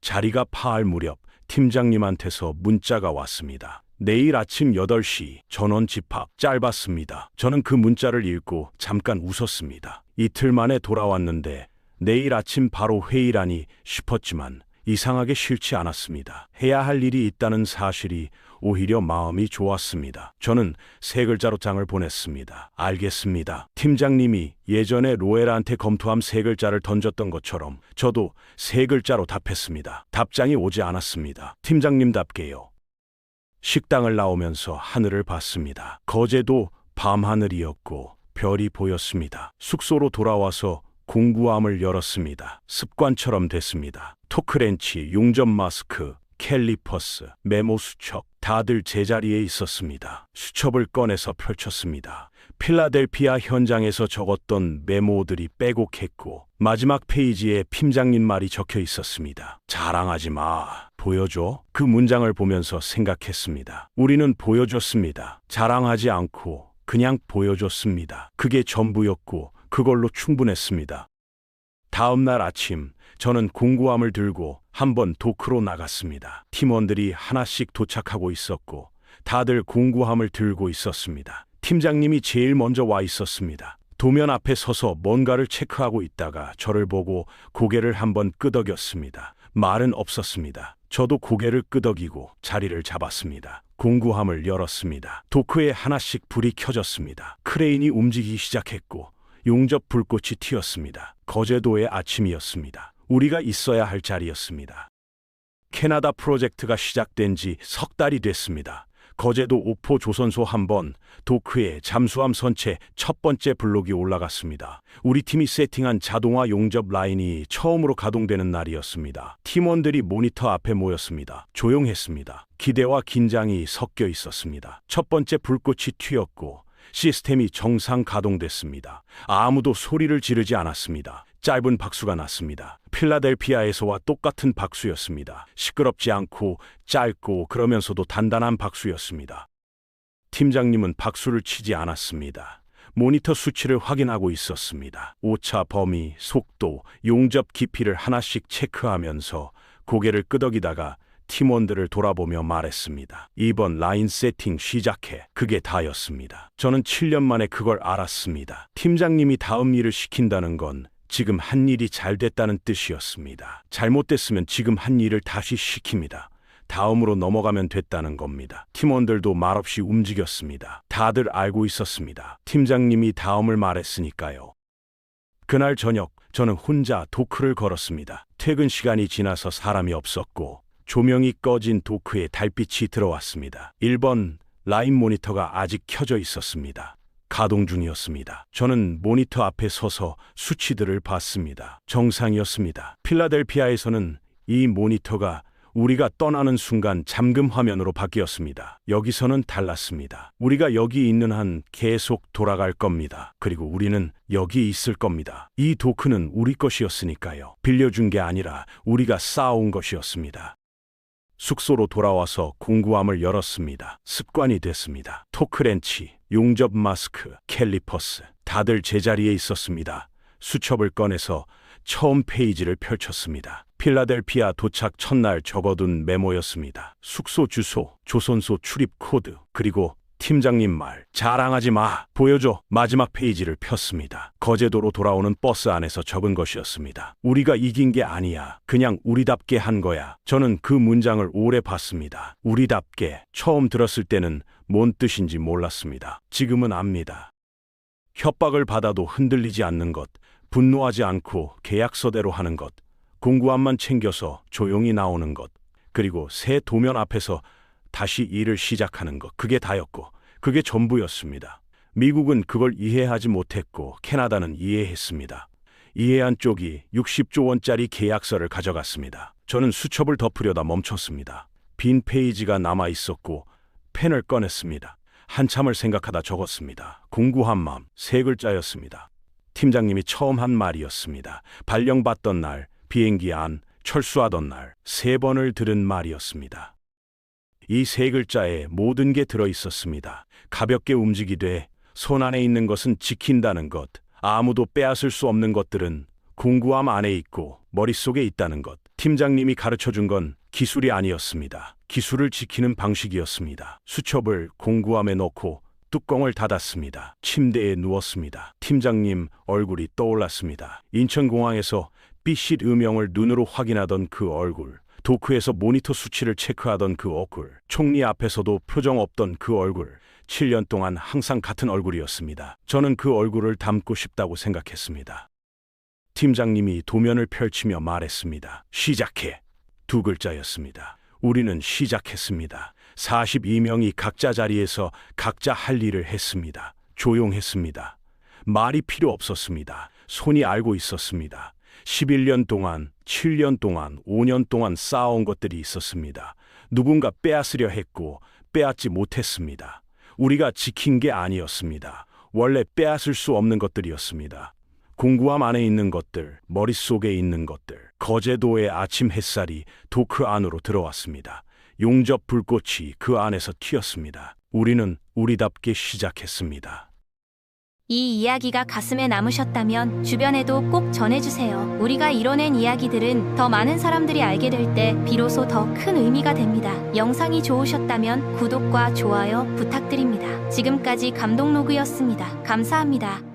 자리가 파할 무렵 팀장님한테서 문자가 왔습니다. 내일 아침 8시 전원 집합. 짧았습니다. 저는 그 문자를 읽고 잠깐 웃었습니다. 이틀 만에 돌아왔는데 내일 아침 바로 회의라니 싶었지만 이상하게 싫지 않았습니다. 해야 할 일이 있다는 사실이 오히려 마음이 좋았습니다. 저는 세 글자로 장을 보냈습니다. 알겠습니다. 팀장님이 예전에 로엘한테 검토함 세 글자를 던졌던 것처럼 저도 세 글자로 답했습니다. 답장이 오지 않았습니다. 팀장님답게요. 식당을 나오면서 하늘을 봤습니다. 거제도 밤하늘이었고 별이 보였습니다. 숙소로 돌아와서 공구함을 열었습니다. 습관처럼 됐습니다. 토크렌치, 용접 마스크, 캘리퍼스, 메모 수첩, 다들 제자리에 있었습니다. 수첩을 꺼내서 펼쳤습니다. 필라델피아 현장에서 적었던 메모들이 빼곡했고 마지막 페이지에 팀장님 말이 적혀 있었습니다. 자랑하지 마. 보여줘. 그 문장을 보면서 생각했습니다. 우리는 보여줬습니다. 자랑하지 않고 그냥 보여줬습니다. 그게 전부였고 그걸로 충분했습니다. 다음 날 아침 저는 공구함을 들고 한번 도크로 나갔습니다. 팀원들이 하나씩 도착하고 있었고 다들 공구함을 들고 있었습니다. 팀장님이 제일 먼저 와 있었습니다. 도면 앞에 서서 뭔가를 체크하고 있다가 저를 보고 고개를 한번 끄덕였습니다. 말은 없었습니다. 저도 고개를 끄덕이고 자리를 잡았습니다. 공구함을 열었습니다. 도크에 하나씩 불이 켜졌습니다. 크레인이 움직이기 시작했고 용접 불꽃이 튀었습니다. 거제도의 아침이었습니다. 우리가 있어야 할 자리였습니다. 캐나다 프로젝트가 시작된 지 석 달이 됐습니다. 거제도 옥포 조선소 1번 도크의 잠수함 선체 첫 번째 블록이 올라갔습니다. 우리 팀이 세팅한 자동화 용접 라인이 처음으로 가동되는 날이었습니다. 팀원들이 모니터 앞에 모였습니다. 조용했습니다. 기대와 긴장이 섞여 있었습니다. 첫 번째 불꽃이 튀었고 시스템이 정상 가동됐습니다. 아무도 소리를 지르지 않았습니다. 짧은 박수가 났습니다. 필라델피아에서와 똑같은 박수였습니다. 시끄럽지 않고 짧고 그러면서도 단단한 박수였습니다. 팀장님은 박수를 치지 않았습니다. 모니터 수치를 확인하고 있었습니다. 오차 범위, 속도, 용접 깊이를 하나씩 체크하면서 고개를 끄덕이다가 팀원들을 돌아보며 말했습니다. 이번 라인 세팅 시작해. 그게 다였습니다. 저는 7년 만에 그걸 알았습니다. 팀장님이 다음 일을 시킨다는 건 지금 한 일이 잘 됐다는 뜻이었습니다. 잘못됐으면 지금 한 일을 다시 시킵니다. 다음으로 넘어가면 됐다는 겁니다. 팀원들도 말없이 움직였습니다. 다들 알고 있었습니다. 팀장님이 다음을 말했으니까요. 그날 저녁 저는 혼자 도크를 걸었습니다. 퇴근 시간이 지나서 사람이 없었고 조명이 꺼진 도크에 달빛이 들어왔습니다. 1번 라인 모니터가 아직 켜져 있었습니다. 가동 중이었습니다. 저는 모니터 앞에 서서 수치들을 봤습니다. 정상이었습니다. 필라델피아에서는 이 모니터가 우리가 떠나는 순간 잠금 화면으로 바뀌었습니다. 여기서는 달랐습니다. 우리가 여기 있는 한 계속 돌아갈 겁니다. 그리고 우리는 여기 있을 겁니다. 이 도크는 우리 것이었으니까요. 빌려준 게 아니라 우리가 쌓아온 것이었습니다. 숙소로 돌아와서 공구함을 열었습니다. 습관이 됐습니다. 토크렌치, 용접 마스크, 캘리퍼스, 다들 제자리에 있었습니다. 수첩을 꺼내서 처음 페이지를 펼쳤습니다. 필라델피아 도착 첫날 적어둔 메모였습니다. 숙소 주소, 조선소 출입 코드, 그리고 팀장님 말, 자랑하지 마, 보여줘. 마지막 페이지를 폈습니다. 거제도로 돌아오는 버스 안에서 적은 것이었습니다. 우리가 이긴 게 아니야. 그냥 우리답게 한 거야. 저는 그 문장을 오래 봤습니다. 우리답게. 처음 들었을 때는 뭔 뜻인지 몰랐습니다. 지금은 압니다. 협박을 받아도 흔들리지 않는 것, 분노하지 않고 계약서대로 하는 것, 공구함만 챙겨서 조용히 나오는 것, 그리고 새 도면 앞에서 다시 일을 시작하는 것, 그게 다였고 그게 전부였습니다. 미국은 그걸 이해하지 못했고 캐나다는 이해했습니다. 이해한 쪽이 60조 원짜리 계약서를 가져갔습니다. 저는 수첩을 덮으려다 멈췄습니다. 빈 페이지가 남아 있었고 펜을 꺼냈습니다. 한참을 생각하다 적었습니다. 공구함맘, 3글자였습니다. 팀장님이 처음 한 말이었습니다. 발령받던 날, 비행기 안, 철수하던 날, 3번을 들은 말이었습니다. 이 3글자에 모든 게 들어있었습니다. 가볍게 움직이되 손 안에 있는 것은 지킨다는 것, 아무도 빼앗을 수 없는 것들은 공구함 안에 있고 머릿속에 있다는 것. 팀장님이 가르쳐준 건 기술이 아니었습니다. 기술을 지키는 방식이었습니다. 수첩을 공구함에 넣고 뚜껑을 닫았습니다. 침대에 누웠습니다. 팀장님 얼굴이 떠올랐습니다. 인천공항에서 삐쉿 음영을 눈으로 확인하던 그 얼굴, 도크에서 모니터 수치를 체크하던 그 얼굴, 총리 앞에서도 표정 없던 그 얼굴, 7년 동안 항상 같은 얼굴이었습니다. 저는 그 얼굴을 닮고 싶다고 생각했습니다. 팀장님이 도면을 펼치며 말했습니다. 시작해. 2글자였습니다. 우리는 시작했습니다. 42명이 각자 자리에서 각자 할 일을 했습니다. 조용했습니다. 말이 필요 없었습니다. 손이 알고 있었습니다. 11년 동안, 7년 동안, 5년 동안 쌓아온 것들이 있었습니다. 누군가 빼앗으려 했고 빼앗지 못했습니다. 우리가 지킨 게 아니었습니다. 원래 빼앗을 수 없는 것들이었습니다. 공구함 안에 있는 것들, 머릿속에 있는 것들. 거제도의 아침 햇살이 도크 안으로 들어왔습니다. 용접 불꽃이 그 안에서 튀었습니다. 우리는 우리답게 시작했습니다. 이 이야기가 가슴에 남으셨다면 주변에도 꼭 전해주세요. 우리가 이뤄낸 이야기들은 더 많은 사람들이 알게 될 때 비로소 더 큰 의미가 됩니다. 영상이 좋으셨다면 구독과 좋아요 부탁드립니다. 지금까지 감동로그였습니다. 감사합니다.